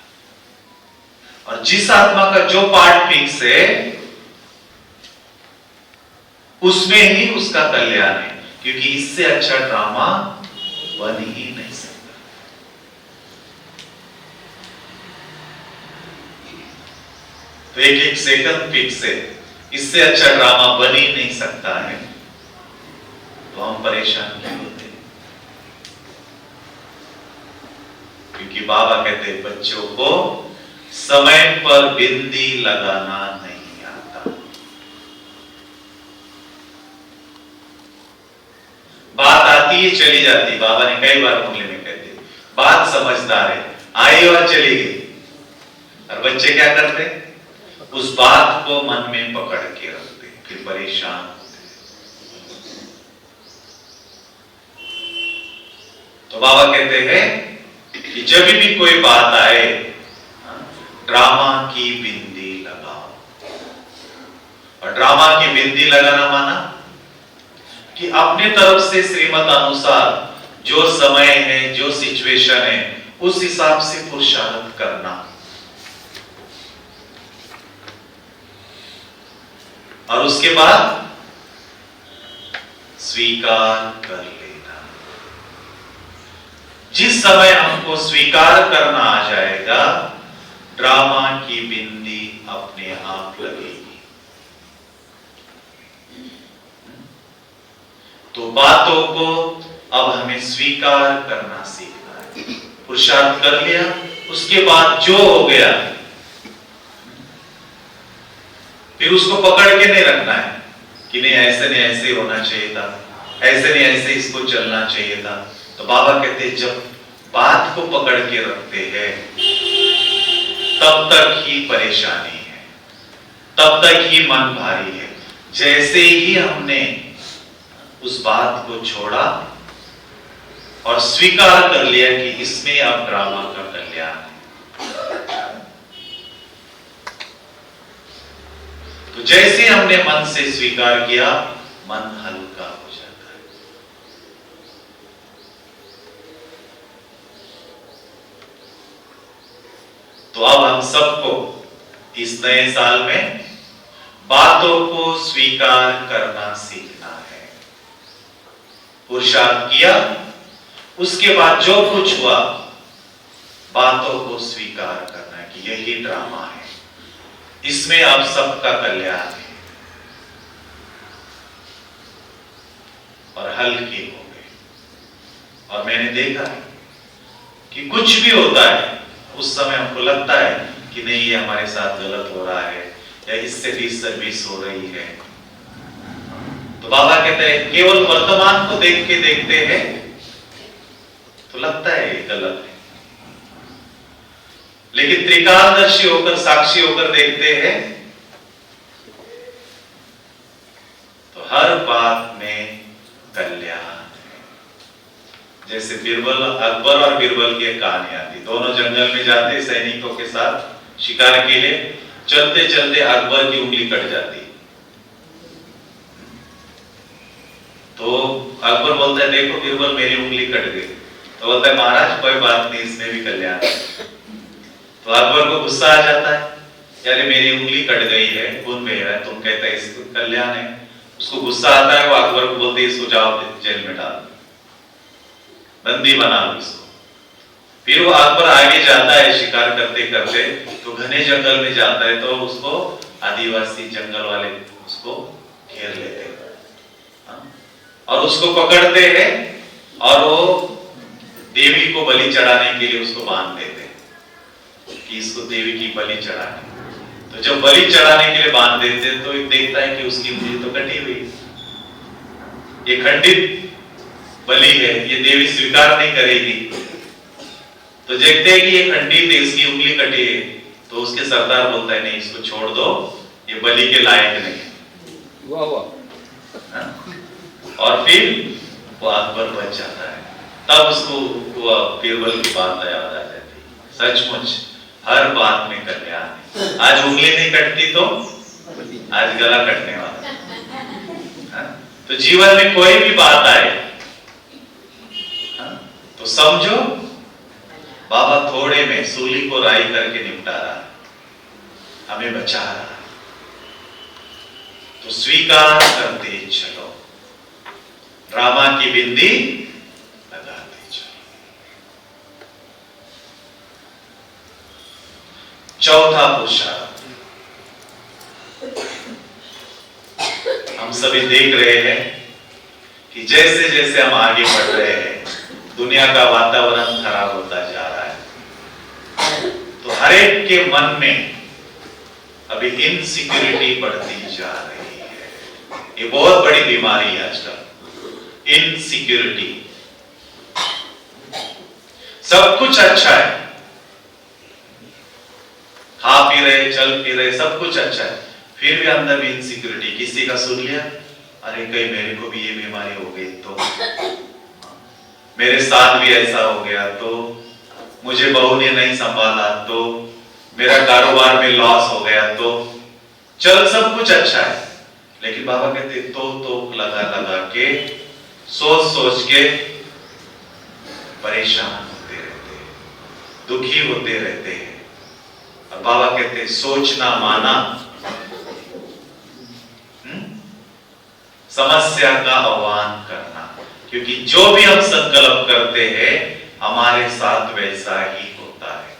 और जिस आत्मा का जो पार्ट फिक्स है, उसमें ही उसका कल्याण है, क्योंकि इससे अच्छा ड्रामा बन ही नहीं सकता। तो एक एक सेकंड फिक्स है, इससे अच्छा ड्रामा बन ही नहीं सकता है। तो हम परेशान क्यों होते हैं? क्योंकि बाबा कहते हैं बच्चों को समय पर बिंदी लगाना नहीं आता। बात आती है चली जाती। बाबा ने कई बार मुरली में कहते, बात समझदार है, आई और चली गई। और बच्चे क्या करते? उस बात को मन में पकड़ के रखते, फिर परेशान होते। तो बाबा कहते हैं कि जब भी कोई बात आए, ड्रामा की बिंदी लगाओ। और ड्रामा की बिंदी लगाना माना कि अपने तरफ से श्रीमत अनुसार जो समय है, जो सिचुएशन है, उस हिसाब से पुरुषार्थ करना। और उसके बाद स्वीकार कर लेना। जिस समय हमको स्वीकार करना आ जाएगा, ड्रामा की बिंदी अपने आप लगेगी। तो बातों को अब हमें स्वीकार करना सीखना है। पुरुषार्थ कर लिया, उसके बाद जो हो गया फिर उसको पकड़ के नहीं रखना है कि नहीं ऐसे होना चाहिए था, ऐसे नहीं ऐसे इसको चलना चाहिए था। तो बाबा कहते हैं जब बात को पकड़ के रखते हैं तब तक ही परेशानी है, तब तक ही मन भारी है। जैसे ही हमने उस बात को छोड़ा और स्वीकार कर लिया कि इसमें अब ड्रामा का कल्याण है, तो जैसे हमने मन से स्वीकार किया, मन हल्का हो जाता है। तो अब हम सबको इस नए साल में बातों को स्वीकार करना सीखना है। पुरुषार्थ किया, उसके बाद जो कुछ हुआ बातों को स्वीकार करना है कि यही ड्रामा है, इसमें अब सबका कल्याण है, और हल्के हो गए। और मैंने देखा है कि कुछ भी होता है उस समय हमको लगता है कि नहीं ये हमारे साथ गलत हो रहा है या इससे भी सर्विस हो रही है। तो बाबा कहते हैं केवल वर्तमान को देख के देखते हैं तो लगता है ये गलत है, लेकिन त्रिकालदर्शी होकर, साक्षी होकर देखते हैं तो हर बात में कल्याण है। जैसे बीरबल, अकबर और बीरबल की एक कहानी आती। दोनों जंगल में जाते सैनिकों के साथ शिकार के लिए, चलते चलते अकबर की उंगली कट जाती। तो अकबर बोलता है देखो बीरबल मेरी उंगली कट गई। तो बोलता है महाराज कोई बात नहीं, इसमें भी कल्याण है। तो अकबर को गुस्सा आ जाता है, यार मेरी उंगली कट गई है, खून बह रहा है, तुम कहते हैं इसको कल्याण है। उसको गुस्सा आता है, वो अकबर को बोलते इसको जाओ जेल में डाल, बंदी बना लो इसको। फिर वो अकबर आगे जाता है शिकार करते करते, तो घने जंगल में जाता है, तो उसको आदिवासी जंगल वाले उसको घेर लेते हैं और उसको पकड़ते हैं और वो देवी को बलि चढ़ाने के लिए उसको बांध देते हैं कि इसको देवी की बलि चढ़ानी। तो जब बलि चढ़ाने के लिए बांध देते हैं तो देखता है कि उसकी उंगली तो कटी हुई, ये खंडित बलि है, ये देवी स्वीकार नहीं करेगी। तो देखते हैं कि ये खंडित है, इसकी उंगली कटी है। तो उसके सरदार बोलता है नहीं इसको छोड़ दो, ये बलि के लायक नहीं है। वाह वाह। और फिर वो अकबर बच जाता है। तब उसको वो बीरबल की बात याद आ जाती है, सचमुच हर बात में कल्याण है। आज उंगली नहीं कटती तो आज गला कटने वाला है। तो जीवन में कोई भी बात आए तो समझो बाबा थोड़े में सूली को राई करके निपटा रहा है, हमें बचा रहा है। तो स्वीकार करते चलो, ड्रामा की बिंदी लगाते चलो। चौथा पुरुषार्थ, हम सभी देख रहे हैं कि जैसे जैसे हम आगे बढ़ रहे हैं दुनिया का वातावरण खराब होता जा रहा है। तो हर एक के मन में अभी इनसिक्योरिटी बढ़ती जा रही है। ये बहुत बड़ी बीमारी है आजकल, इनसिक्योरिटी। सब कुछ अच्छा है, खा पी रहे, चल पी रहे, सब कुछ अच्छा है, फिर भी अंदर में इनसिक्योरिटी। किसी का सुन लिया, अरे कहीं मेरे को भी ये बीमारी हो गई तो, मेरे साथ भी ऐसा हो गया तो, मुझे बहू ने नहीं संभाला तो, मेरा कारोबार में लॉस हो गया तो। चल सब कुछ अच्छा है, लेकिन बाबा कहते तो लगा लगा के, सोच सोच के परेशान होते रहते हैं, दुखी होते रहते हैं। और बाबा कहते हैं सोचना माना, समस्या का आह्वान करना, क्योंकि जो भी हम संकल्प करते हैं हमारे साथ वैसा ही होता है।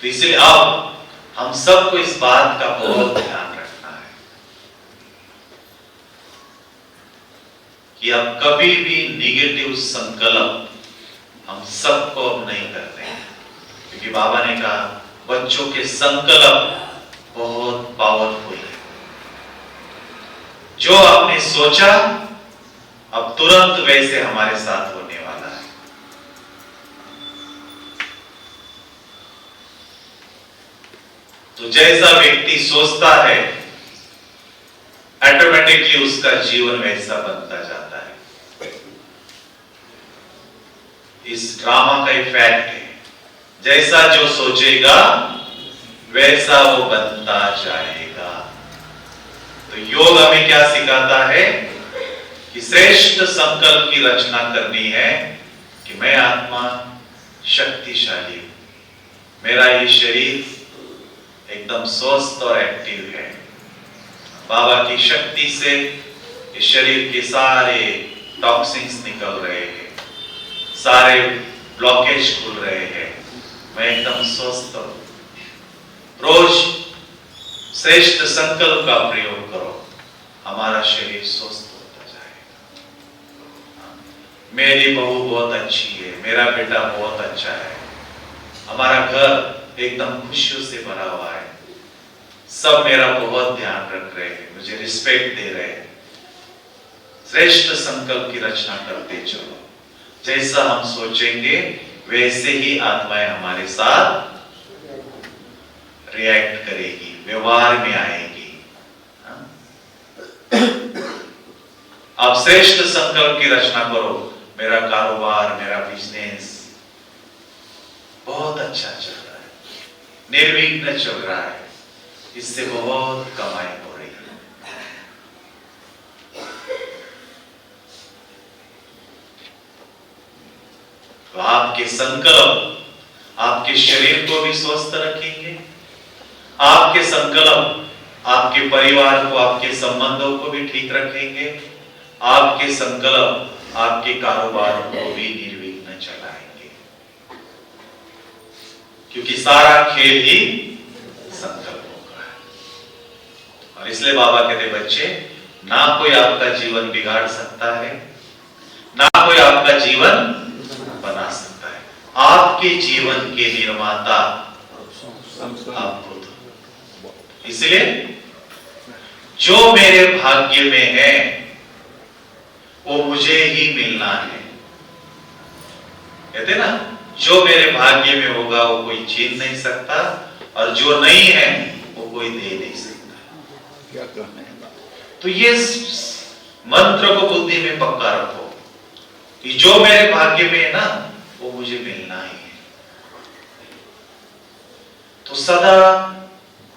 तो इसलिए अब हम सबको इस बात का बहुत ध्यान रखना है कि अब कभी भी निगेटिव संकल्प हम सबको अब नहीं करते हैं, क्योंकि बाबा ने कहा बच्चों के संकल्प बहुत पावरफुल है। जो आपने सोचा अब तुरंत वैसे हमारे साथ होने वाला है। तो जैसा व्यक्ति सोचता है ऑटोमेटिकली उसका जीवन वैसा बनता जाता है। इस ड्रामा का इफेक्ट है, जैसा जो सोचेगा वैसा वो बनता जाएगा। तो योग हमें क्या सिखाता है कि श्रेष्ठ संकल्प की रचना करनी है कि मैं आत्मा शक्तिशाली हूं, मेरा ये शरीर एकदम स्वस्थ और एक्टिव है। बाबा की शक्ति से इस शरीर के सारे टॉक्सिन्स निकल रहे हैं, सारे ब्लॉकेज खुल रहे हैं, मैं एकदम स्वस्थ हूं। रोज श्रेष्ठ संकल्प का प्रयोग करो, हमारा शरीर स्वस्थ होता जाएगा। मेरी बहू बहुत अच्छी है, मेरा बेटा बहुत अच्छा है, हमारा घर एकदम खुशियों से भरा हुआ है, सब मेरा बहुत ध्यान रख रहे हैं, मुझे रिस्पेक्ट दे रहे हैं। श्रेष्ठ संकल्प की रचना करते चलो, जैसा हम सोचेंगे वैसे ही आत्माएं हमारे साथ रिएक्ट करेगी, व्यवहार में आएगी। आप श्रेष्ठ संकल्प की रचना करो, मेरा कारोबार, मेरा बिजनेस बहुत अच्छा चल रहा है, निर्विघ्न चल रहा है, इससे बहुत कमाई हो रही है। तो आपके संकल्प आपके शरीर को भी स्वस्थ रखेंगे, आपके संकल्प आपके परिवार को, आपके संबंधों को भी ठीक रखेंगे, आपके संकल्प आपके कारोबार को भी निर्विघ्न चलाएंगे, क्योंकि सारा खेल ही संकल्पों का है। और इसलिए बाबा कहते बच्चे, ना कोई आपका जीवन बिगाड़ सकता है, ना कोई आपका जीवन बना सकता है। आपके जीवन के निर्माता आप खुद। इसलिए जो मेरे भाग्य में है वो मुझे ही मिलना है। कहते ना, जो मेरे भाग्य में होगा वो कोई छीन नहीं सकता, और जो नहीं है वो कोई दे नहीं सकता। क्या कहना है? तो ये मंत्र को बुद्धि में पक्का रखो कि जो मेरे भाग्य में है ना वो मुझे मिलना ही है। तो सदा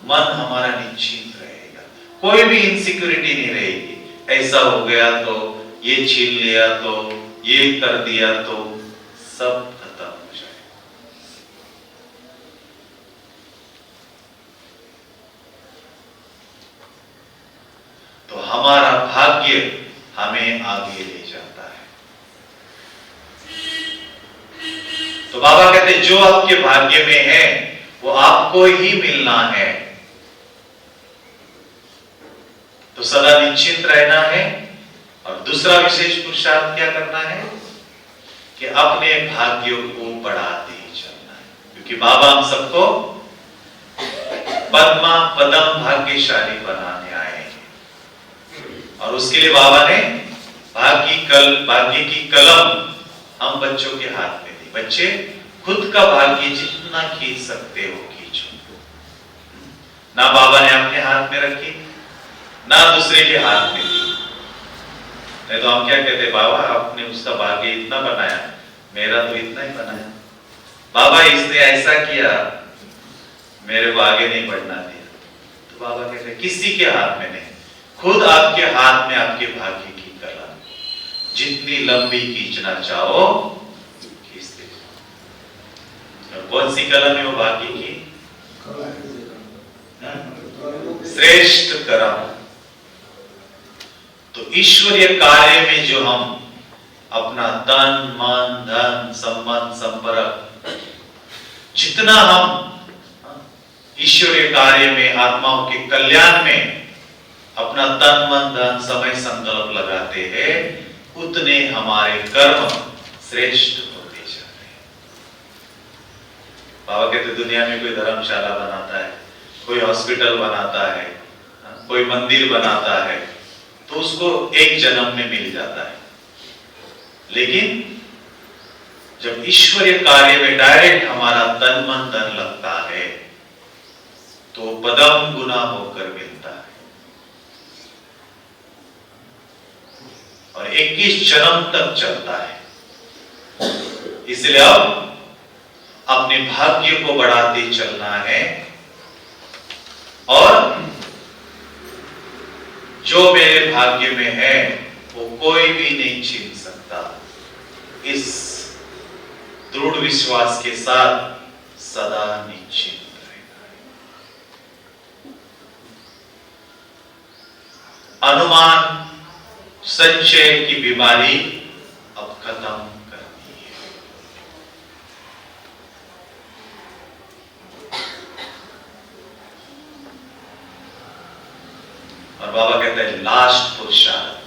मन हमारा निश्चिंत रहेगा, कोई भी इनसिक्योरिटी नहीं रहेगी। ऐसा हो गया तो, ये छीन लिया तो, ये कर दिया तो, सब खत्म हो जाए। तो हमारा भाग्य हमें आगे ले जाता है। तो बाबा कहते जो आपके भाग्य में है वो आपको ही मिलना है। तो सदा निश्चिंत रहना है। और दूसरा विशेष पुरुषार्थ क्या करना है कि अपने भाग्यों को बढ़ाते ही चलना है, क्योंकि बाबा हम सबको पद्मा पदम भाग्यशाली बनाने आए हैं। और उसके लिए बाबा ने भाग्य की कलम हम बच्चों के हाथ में दी। बच्चे खुद का भाग्य जितना खींच सकते हो खींचो। ना बाबा ने अपने हाथ में रखी, ना दूसरे के हाथ में दी। नहीं तो हम क्या कहते, बाबा आपने उसका भाग्य इतना बनाया, मेरा तो इतना ही बनाया। बाबा इसने ऐसा किया, मेरे को आगे नहीं बढ़ना दिया। तो बाबा कहते किसी के हाथ में नहीं, खुद आपके हाथ में आपके भाग्य की कला, जितनी लंबी खींचना चाहो खींचते जाओ। और कौन सी कलम है वो भाग्य की? श्रेष्ठ कर्म। तो ईश्वरीय कार्य में जो हम अपना तन मन धन संबंध संपर्क जितना हम ईश्वरीय कार्य में आत्माओं के कल्याण में अपना तन मन धन समय संकल्प लगाते हैं, उतने हमारे कर्म श्रेष्ठ होते जाते हैं। बाबा कहते दुनिया में कोई धर्मशाला बनाता है, कोई हॉस्पिटल बनाता है, कोई मंदिर बनाता है, तो उसको एक जन्म में मिल जाता है। लेकिन जब ईश्वरीय कार्य में डायरेक्ट हमारा तन मन धन लगता है तो पदम गुना होकर मिलता है और 21 जन्म तक चलता है। इसलिए अब अपने भाग्य को बढ़ाते चलना है और जो मेरे भाग्य में है वो कोई भी नहीं छीन सकता, इस दृढ़ विश्वास के साथ सदा निश्चिंत रहना है। अनुमान संचय की बीमारी अब खत्म करनी है। और बाबा कहते हैं लास्ट पुरुषार्थ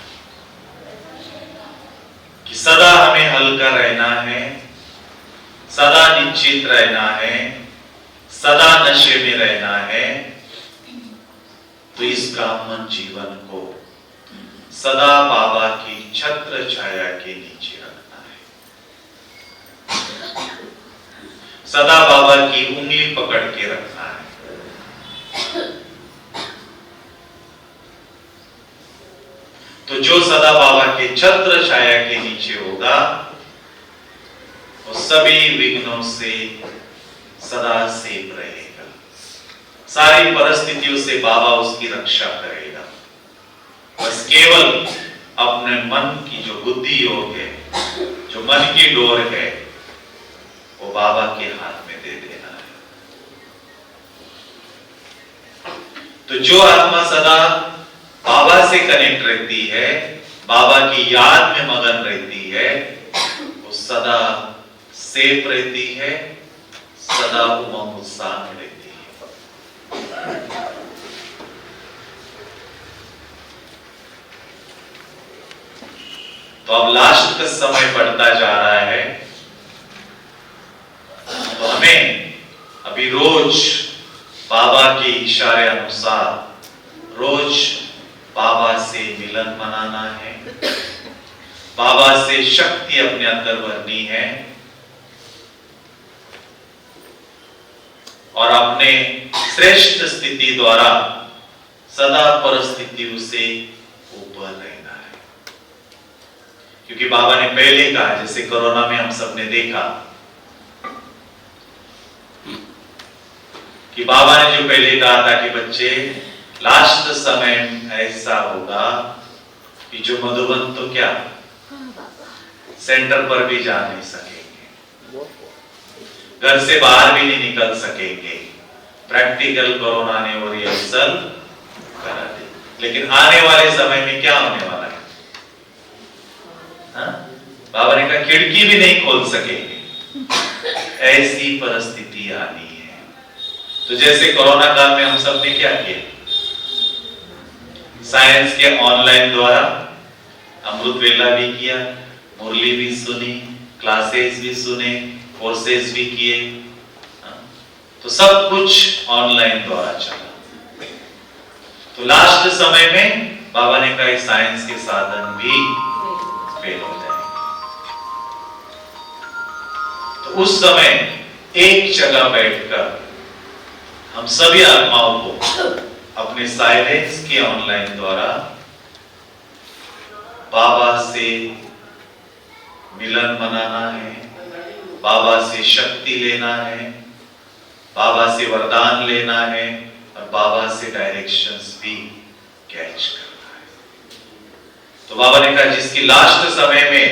कि सदा हमें हल्का रहना है, सदा निश्चित रहना है, सदा नशे में रहना है। तो इस ब्राह्मण जीवन को सदा बाबा की छत्र छाया के नीचे रखना है, सदा बाबा की उंगली पकड़ के रखना है। तो जो सदा बाबा के छत्र छाया के नीचे होगा वो सभी विघ्नों से सदा सेफ रहेगा, सारी परिस्थितियों से बाबा उसकी रक्षा करेगा। बस केवल अपने मन की जो बुद्धि योग है, जो मन की डोर है, वो बाबा के हाथ में दे देना है। तो जो आत्मा सदा बाबा से कनेक्ट रहती है, बाबा की याद में मगन रहती है, वो सदा सेफ रहती है, सदा उमंग उत्साह में रहती है। तो अब लास्ट का समय बढ़ता जा रहा है, तो हमें अभी रोज बाबा के इशारे अनुसार रोज बाबा से मिलन मनाना है, बाबा से शक्ति अपने अंदर भरनी है और अपने श्रेष्ठ स्थिति द्वारा सदा परिस्थितियों से ऊपर रहना है। क्योंकि बाबा ने पहले कहा, जैसे कोरोना में हम सबने देखा कि बाबा ने जो पहले कहा था कि बच्चे लास्ट समय ऐसा होगा कि जो मधुबन तो क्या सेंटर पर भी जा नहीं सकेंगे, घर से बाहर भी नहीं निकल सकेंगे। प्रैक्टिकल कोरोना ने वो रिहर्सल करा दी। लेकिन आने वाले समय में क्या होने वाला है? बाबा ने कहा खिड़की भी नहीं खोल सकेंगे, ऐसी परिस्थिति आनी है। तो जैसे कोरोना काल में हम सब ने क्या किया, साइंस के ऑनलाइन द्वारा अमृत वेला भी किया, मुरली भी सुनी, क्लासेस भी सुने, कोर्सेज भी किए, तो सब कुछ ऑनलाइन द्वारा चला। तो लास्ट समय में बाबा ने कहा साइंस के साधन भी फेल हो जाएंगे। तो उस समय एक जगह बैठकर हम सभी आत्माओं को अपने साइलेंस के ऑनलाइन द्वारा बाबा से मिलन मनाना है, बाबा से शक्ति लेना है, बाबा से वरदान लेना है और बाबा से डायरेक्शंस भी कैच करना है। तो बाबा ने कहा जिसकी लास्ट समय में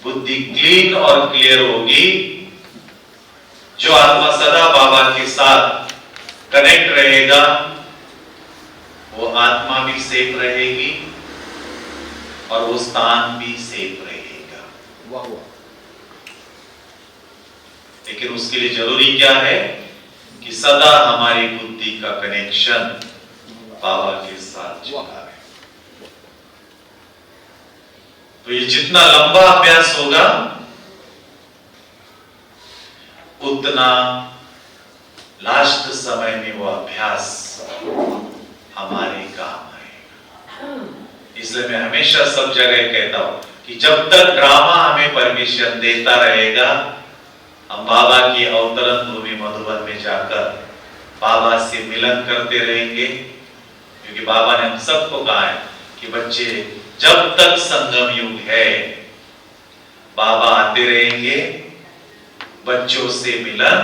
बुद्धि क्लीन और क्लियर होगी, जो आत्मा सदा बाबा के साथ कनेक्ट रहेगा, वो आत्मा भी सेफ रहेगी और वो स्थान भी सेफ रहेगा। वाह वाह। लेकिन उसके लिए जरूरी क्या है कि सदा हमारी बुद्धि का कनेक्शन बाबा के साथ जुड़ा है। तो ये जितना लंबा अभ्यास होगा उतना लास्ट समय में वो अभ्यास हमारे काम आएगा। इसलिए मैं हमेशा सब जगह कहता हूं कि जब तक ड्रामा हमें परमिशन देता रहेगा, हम बाबा की अवतरण भूमि मधुबन में जाकर बाबा से मिलन करते रहेंगे। क्योंकि बाबा ने हम सबको कहा है कि बच्चे, जब तक संगम युग है बाबा आते रहेंगे, बच्चों से मिलन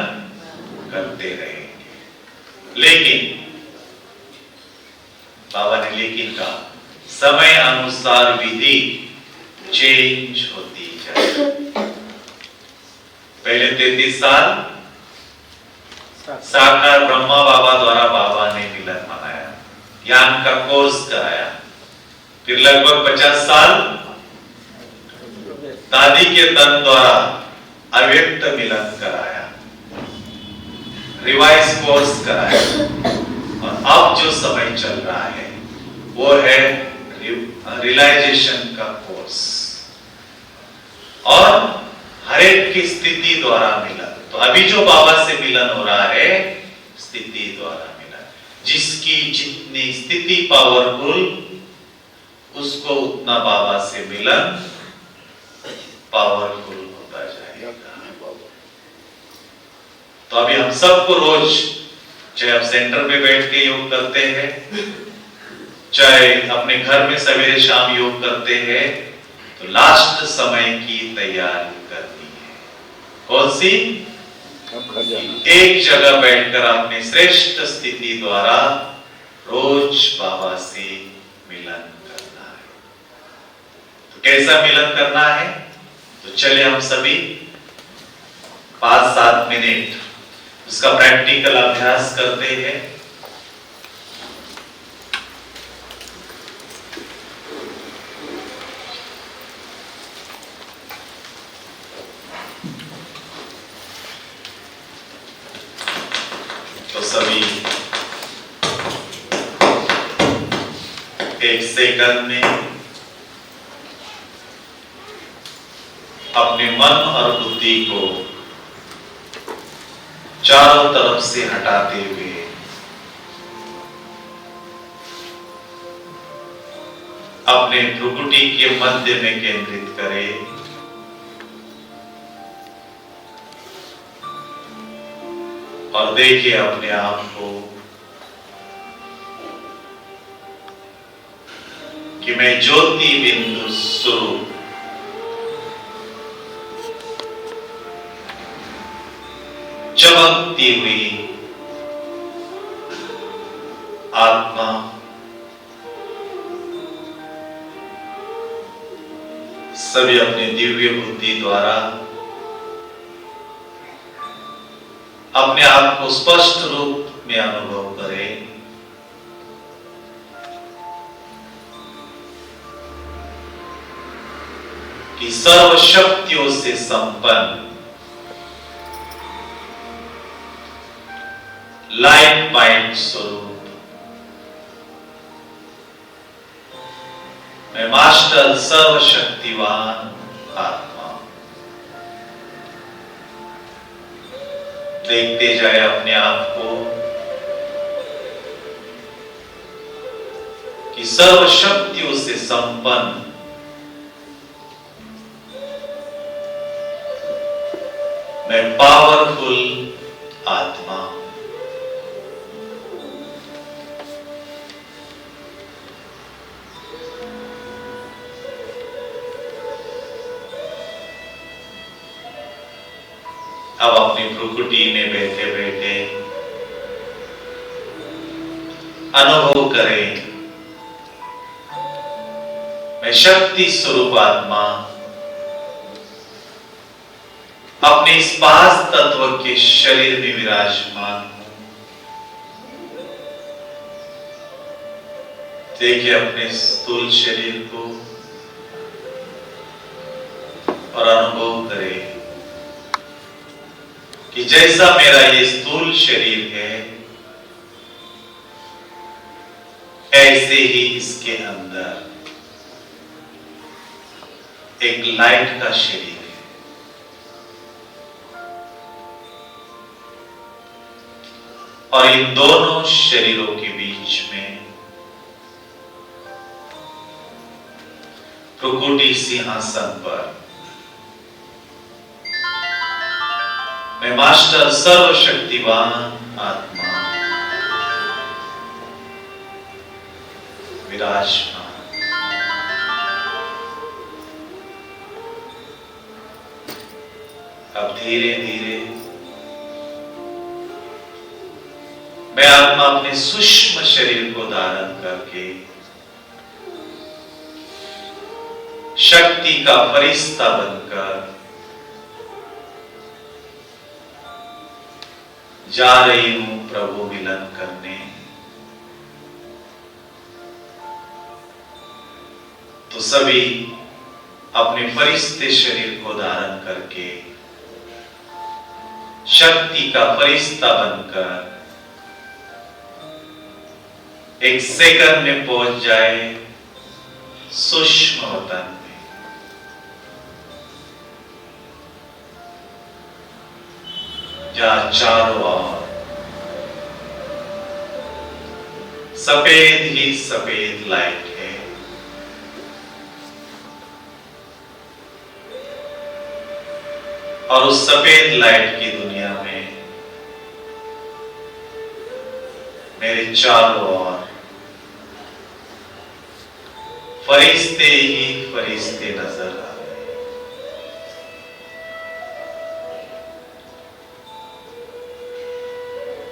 करते रहेंगे। लेकिन बाबा ने लेकिन कहा, समय अनुसार विधि चेंज होती जाए। पहले 33 साल साकार ब्रह्मा बाबा द्वारा बाबा ने मिलन मनाया, ज्ञान का कोर्स कराया। फिर लगभग 50 साल दादी के तन द्वारा अव्यक्त मिलन कराया, रिवाइज कोर्स कराया। और अब जो समय चल रहा है वो है रियलाइजेशन का कोर्स, और हर एक की स्थिति द्वारा मिलन। तो अभी जो बाबा से मिलन हो रहा है, स्थिति द्वारा मिलन। जिसकी जितनी स्थिति पावरफुल, उसको उतना बाबा से मिलन पावरफुल होता जाएगा। तो अभी हम सबको रोज, चाहे आप सेंटर में बैठ के योग करते हैं, चाहे अपने घर में सवेरे शाम योग करते हैं, तो लास्ट समय की तैयारी करनी है। कौन सी? एक जगह बैठकर अपने श्रेष्ठ स्थिति द्वारा रोज बाबा से मिलन करना है। तो कैसा मिलन करना है? तो चले हम सभी 5-7 मिनट उसका प्रैक्टिकल अभ्यास करते हैं। तो सभी 1 सेकंड में अपने मन और बुद्धि को चारों तरफ से हटाते हुए अपने भ्रुकुटी के मध्य में केंद्रित करें। और देखिए अपने आप को कि मैं ज्योति बिंदु स्वरूप चमकती हुई आत्मा सभी अपने दिव्य बुद्धि द्वारा अपने आप को स्पष्ट रूप में अनुभव करें। कि सर्व शक्तियों से संपन्न लाइट माइंड स्वरूप मैं मास्टर सर्वशक्तिवान आत्मा। देखते जाए अपने आप को कि सर्व शक्तियों से संपन्न मैं पावरफुल आत्मा। अब अपनी भ्रुकुटी में बैठे बैठे अनुभव करें मैं शक्ति स्वरूप आत्मा अपने इस पांच तत्व के शरीर में विराजमान हूं। देखिए अपने स्थूल शरीर को और अनुभव करें कि जैसा मेरा ये स्थूल शरीर है, ऐसे ही इसके अंदर एक लाइट का शरीर है। और इन दोनों शरीरों के बीच में प्रकृति सिंहासन पर मैं मास्टर सर्वशक्तिवान आत्मा विराजमान। अब धीरे धीरे मैं आत्मा अपने सूक्ष्म शरीर को धारण करके शक्ति का फरिश्ता बनकर जा रही हूं प्रभु मिलन करने। तो सभी अपने फरिश्ते शरीर को धारण करके शक्ति का फरिश्ता बनकर एक सेकंड में पहुंच जाए सूक्ष्म वतन में। जहां चारों ओर सफेद ही सफेद लाइट है। और उस सफेद लाइट की दुनिया में मेरे चारों ओर फरिश्ते ही फरिश्ते नजर आ रहे हैं।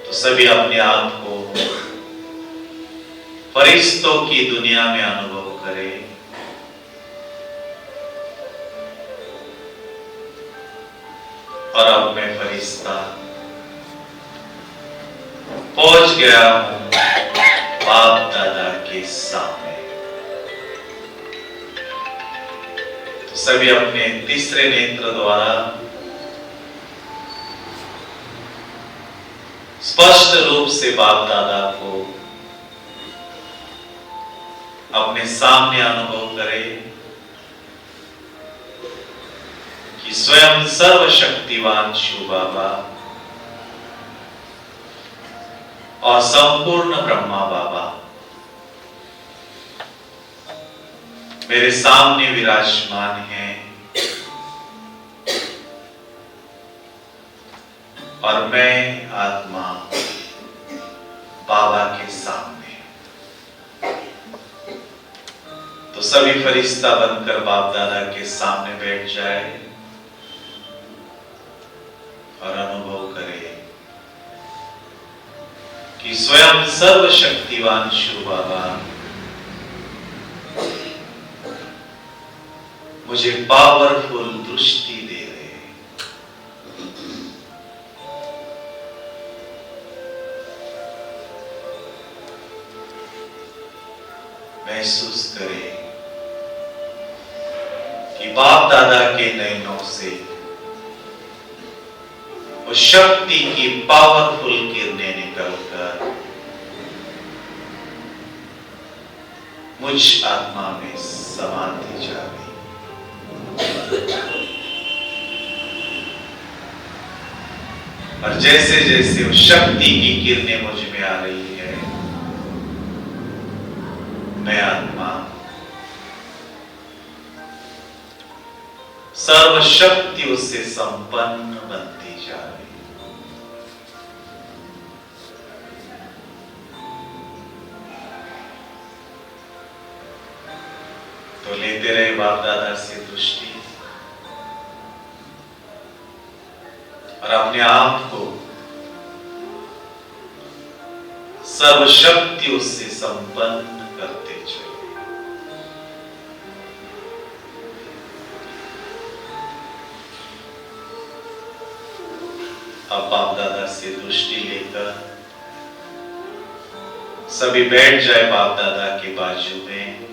तो सभी अपने आप को फरिश्तों की दुनिया में अनुभव करें। और अब मैं फरिश्ता पहुंच गया हूं बाप दादा के सामने। तो सभी अपने तीसरे नेत्र द्वारा स्पष्ट रूप से बाप दादा को अपने सामने अनुभव करें कि स्वयं सर्वशक्तिवान शिव बाबा और संपूर्ण ब्रह्मा बाबा मेरे सामने विराजमान हैं। और मैं आत्मा बाबा के सामने। तो सभी फरिश्ता बनकर बाप दादा के सामने बैठ जाए और अनुभव करे कि स्वयं सर्वशक्तिवान शिव बाबा मुझे पावरफुल दृष्टि दे रहे हैं। महसूस करें कि बाप दादा के नयनों से वो शक्ति की पावरफुल किरणें निकलकर मुझ आत्मा में समाती जा रही। और जैसे जैसे वो शक्ति की किरणें मुझ में आ रही है, मैं आत्मा सर्वशक्तियों से संपन्न बनती जा रही। तो लेते रहे बाप दादा से दृष्टि और अपने आप को सर्वशक्तियों से संपन्न करते चले। अब बाप दादा से दृष्टि लेकर सभी बैठ जाए बाप दादा के बाजू में।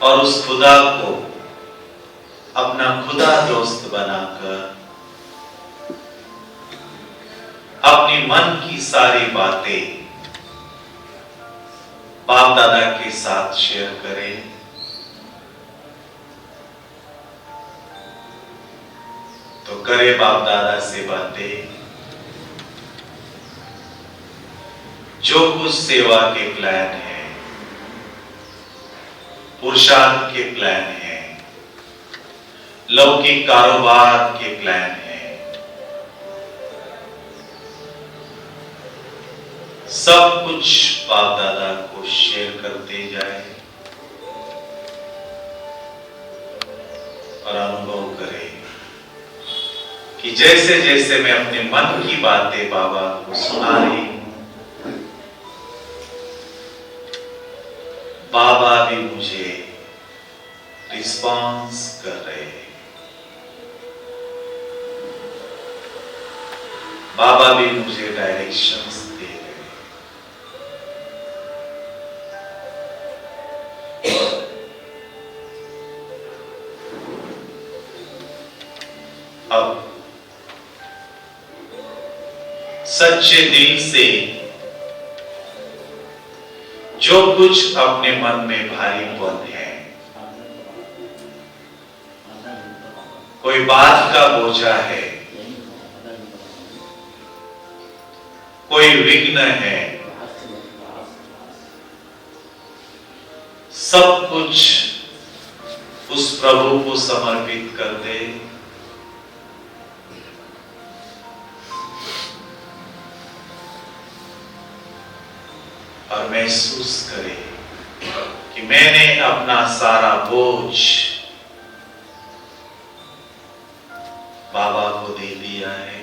और उस खुदा को अपना खुदा दोस्त बनाकर अपनी मन की सारी बातें बाप दादा के साथ शेयर करें। तो करे बाप दादा से बातें, जो कुछ सेवा के प्लान है, पुरुषार्थ के प्लान है, लौकिक कारोबार के प्लान है, सब कुछ बाप दादा को शेयर करते जाए और अनुभव करें कि जैसे जैसे मैं अपने मन की बातें बाबा को सुना रही हूं, बाबा भी मुझे रिस्पॉन्स कर रहे हैं। बाबा भी मुझे डायरेक्शंस दे रहे हैं। अब सच्चे दिल से जो कुछ अपने मन में भारीपन है, कोई बात का बोझा है, कोई विघ्न है, सब कुछ उस प्रभु को समर्पित कर दे। और महसूस करे कि मैंने अपना सारा बोझ बाबा को दे दिया है।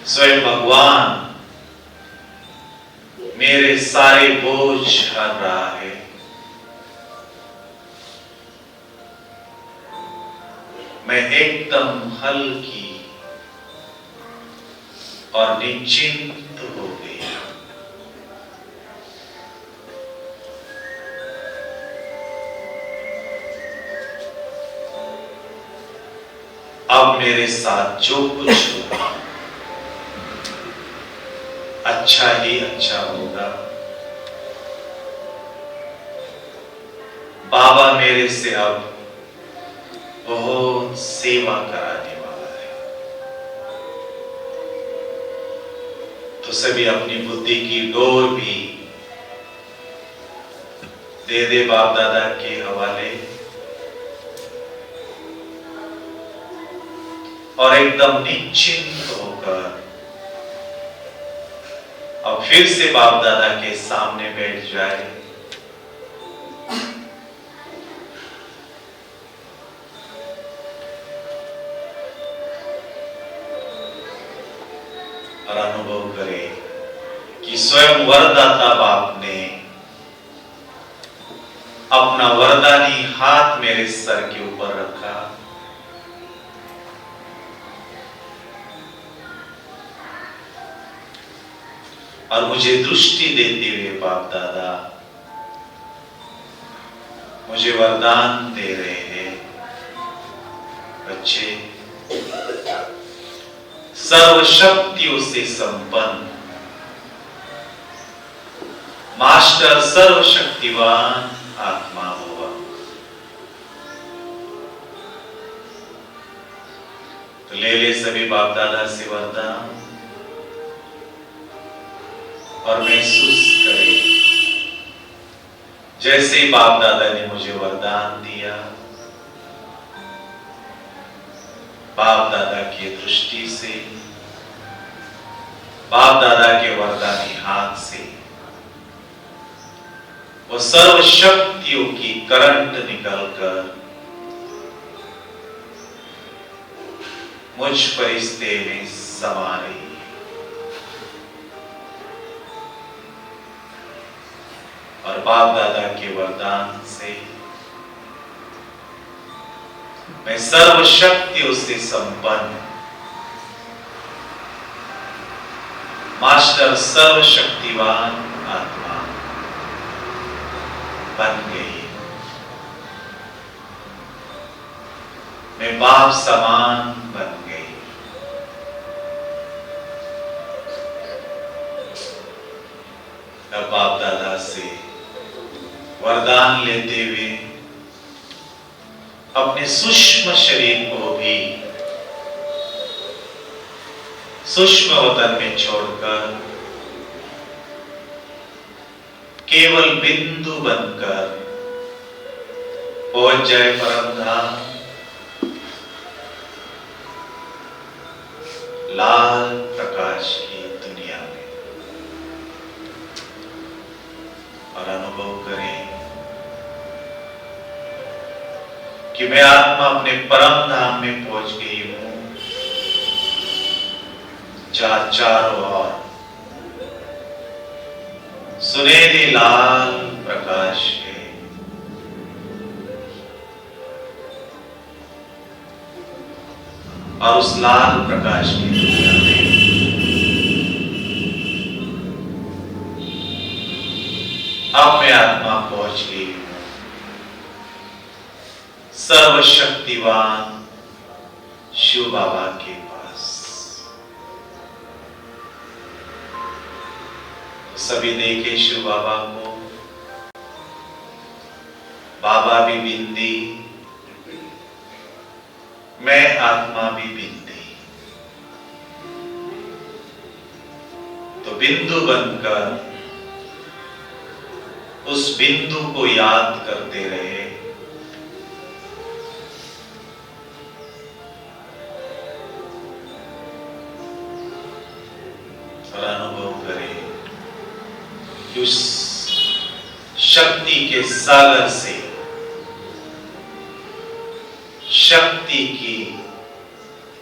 स्वयं भगवान मेरे सारे बोझ हर रहा है। मैं एकदम हल्की और निश्चिंत हो गई। अब मेरे साथ जो कुछ होगा अच्छा ही अच्छा होगा। बाबा मेरे से अब बहुत सेवा कराने वाला है। तो सभी अपनी बुद्धि की डोर भी दे दे बाप दादा के हवाले और एकदम निश्चिंत होकर अब फिर से बाप दादा के सामने बैठ जाए। और अनुभव करे कि स्वयं वरदाता बाप ने अपना वरदानी हाथ मेरे सर के ऊपर रखा और मुझे दृष्टि देते हुए बाप दादा मुझे वरदान दे रहे हैं। बच्चे सर्व शक्तियों से संपन्न मास्टर सर्वशक्तिवान आत्मा होगा। तो ले ले सभी बाप दादा से वरदान और महसूस करें जैसे ही बाप दादा ने मुझे वरदान दिया, बाप दादा की दृष्टि से, बाप दादा के वरदानी हाथ से वो सर्व शक्तियों की करंट निकलकर मुझ फरिश्ते में समा रही है। और बाप दादा के वरदान से मैं सर्वशक्तियों से संपन्न मास्टर सर्वशक्तिवान आत्मा बन गई। मैं बाप समान बन गई। तब बाप दादा से वरदान लेते हुए अपने सूक्ष्म शरीर को भी सूक्ष्म वतन में छोड़कर केवल बिंदु बनकर पहुंच जाए परम धाम, लाल प्रकाश की दुनिया में, और अनुभव करें कि मैं आत्मा अपने परम धाम में पहुंच गई हूं, जहां चारों ओर सुनहरे लाल प्रकाश है। और उस लाल प्रकाश की दुनिया में अब मैं आत्मा पहुंच गई हूं सर्वशक्तिवान शिव बाबा के पास। तो सभी देखे शिव बाबा को, बाबा भी बिंदी, मैं आत्मा भी बिंदी। तो बिंदु बनकर उस बिंदु को याद करते रहे। और अनुभव करें कि उस शक्ति के सागर से शक्ति की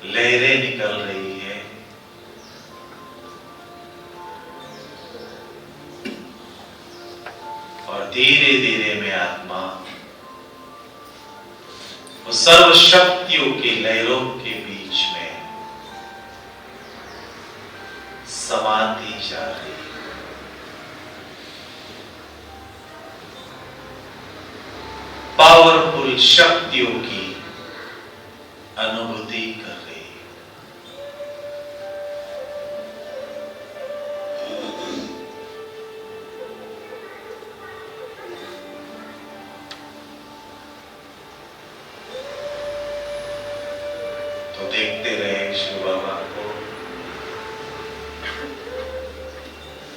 लहरें निकल रही है। और धीरे धीरे मैं आत्मा वो सर्व शक्तियों की लहरों के बीच में समाती जा रही है। पावरफुल शक्तियों की अनुभूति कर रही है। तो देखते रहे शिव बाबा को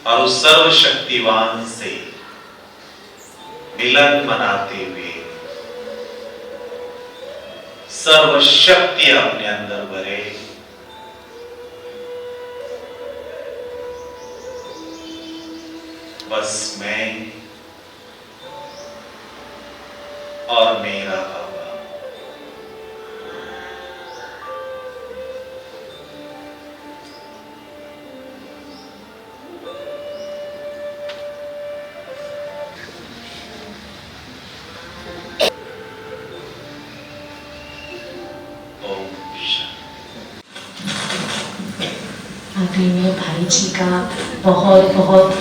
और उस सर्वशक्तिवान से मिलन मनाते हुए सर्वशक्ति अपने अंदर भरे। बस मैं और मेरा बाबा। आदरणीय भाई जी का बहुत बहुत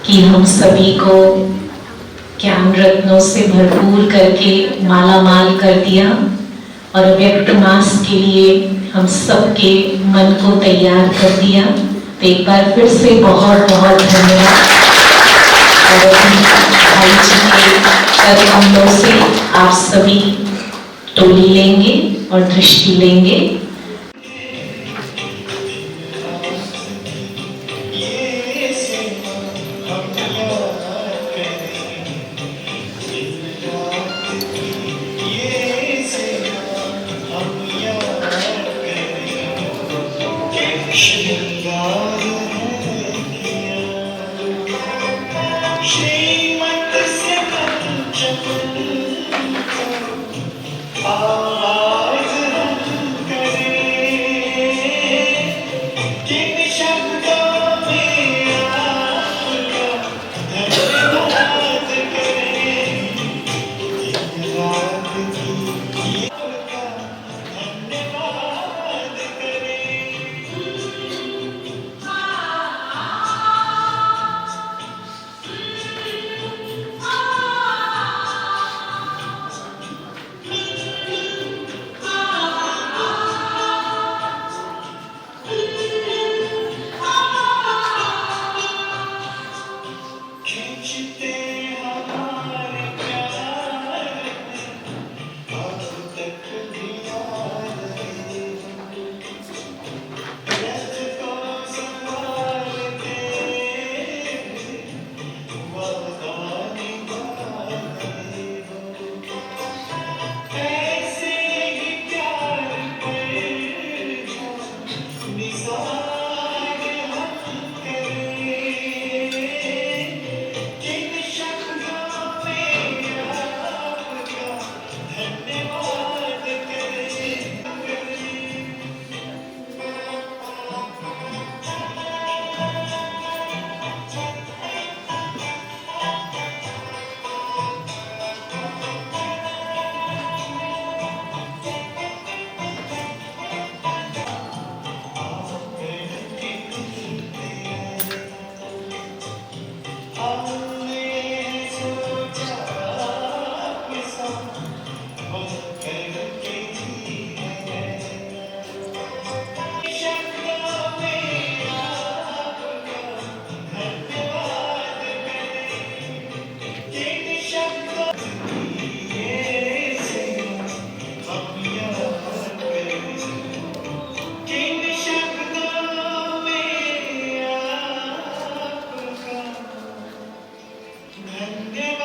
कि हम सभी को ज्ञान रत्नों से भरपूर करके माला माल कर दिया और व्यक्त मास के लिए हम सबके मन को तैयार कर दिया। तो एक बार फिर से बहुत बहुत धन्यवाद। और भाई जी के कर कमलों से आप सभी टोली लेंगे और दृष्टि लेंगे। किन शब्दों में वंदे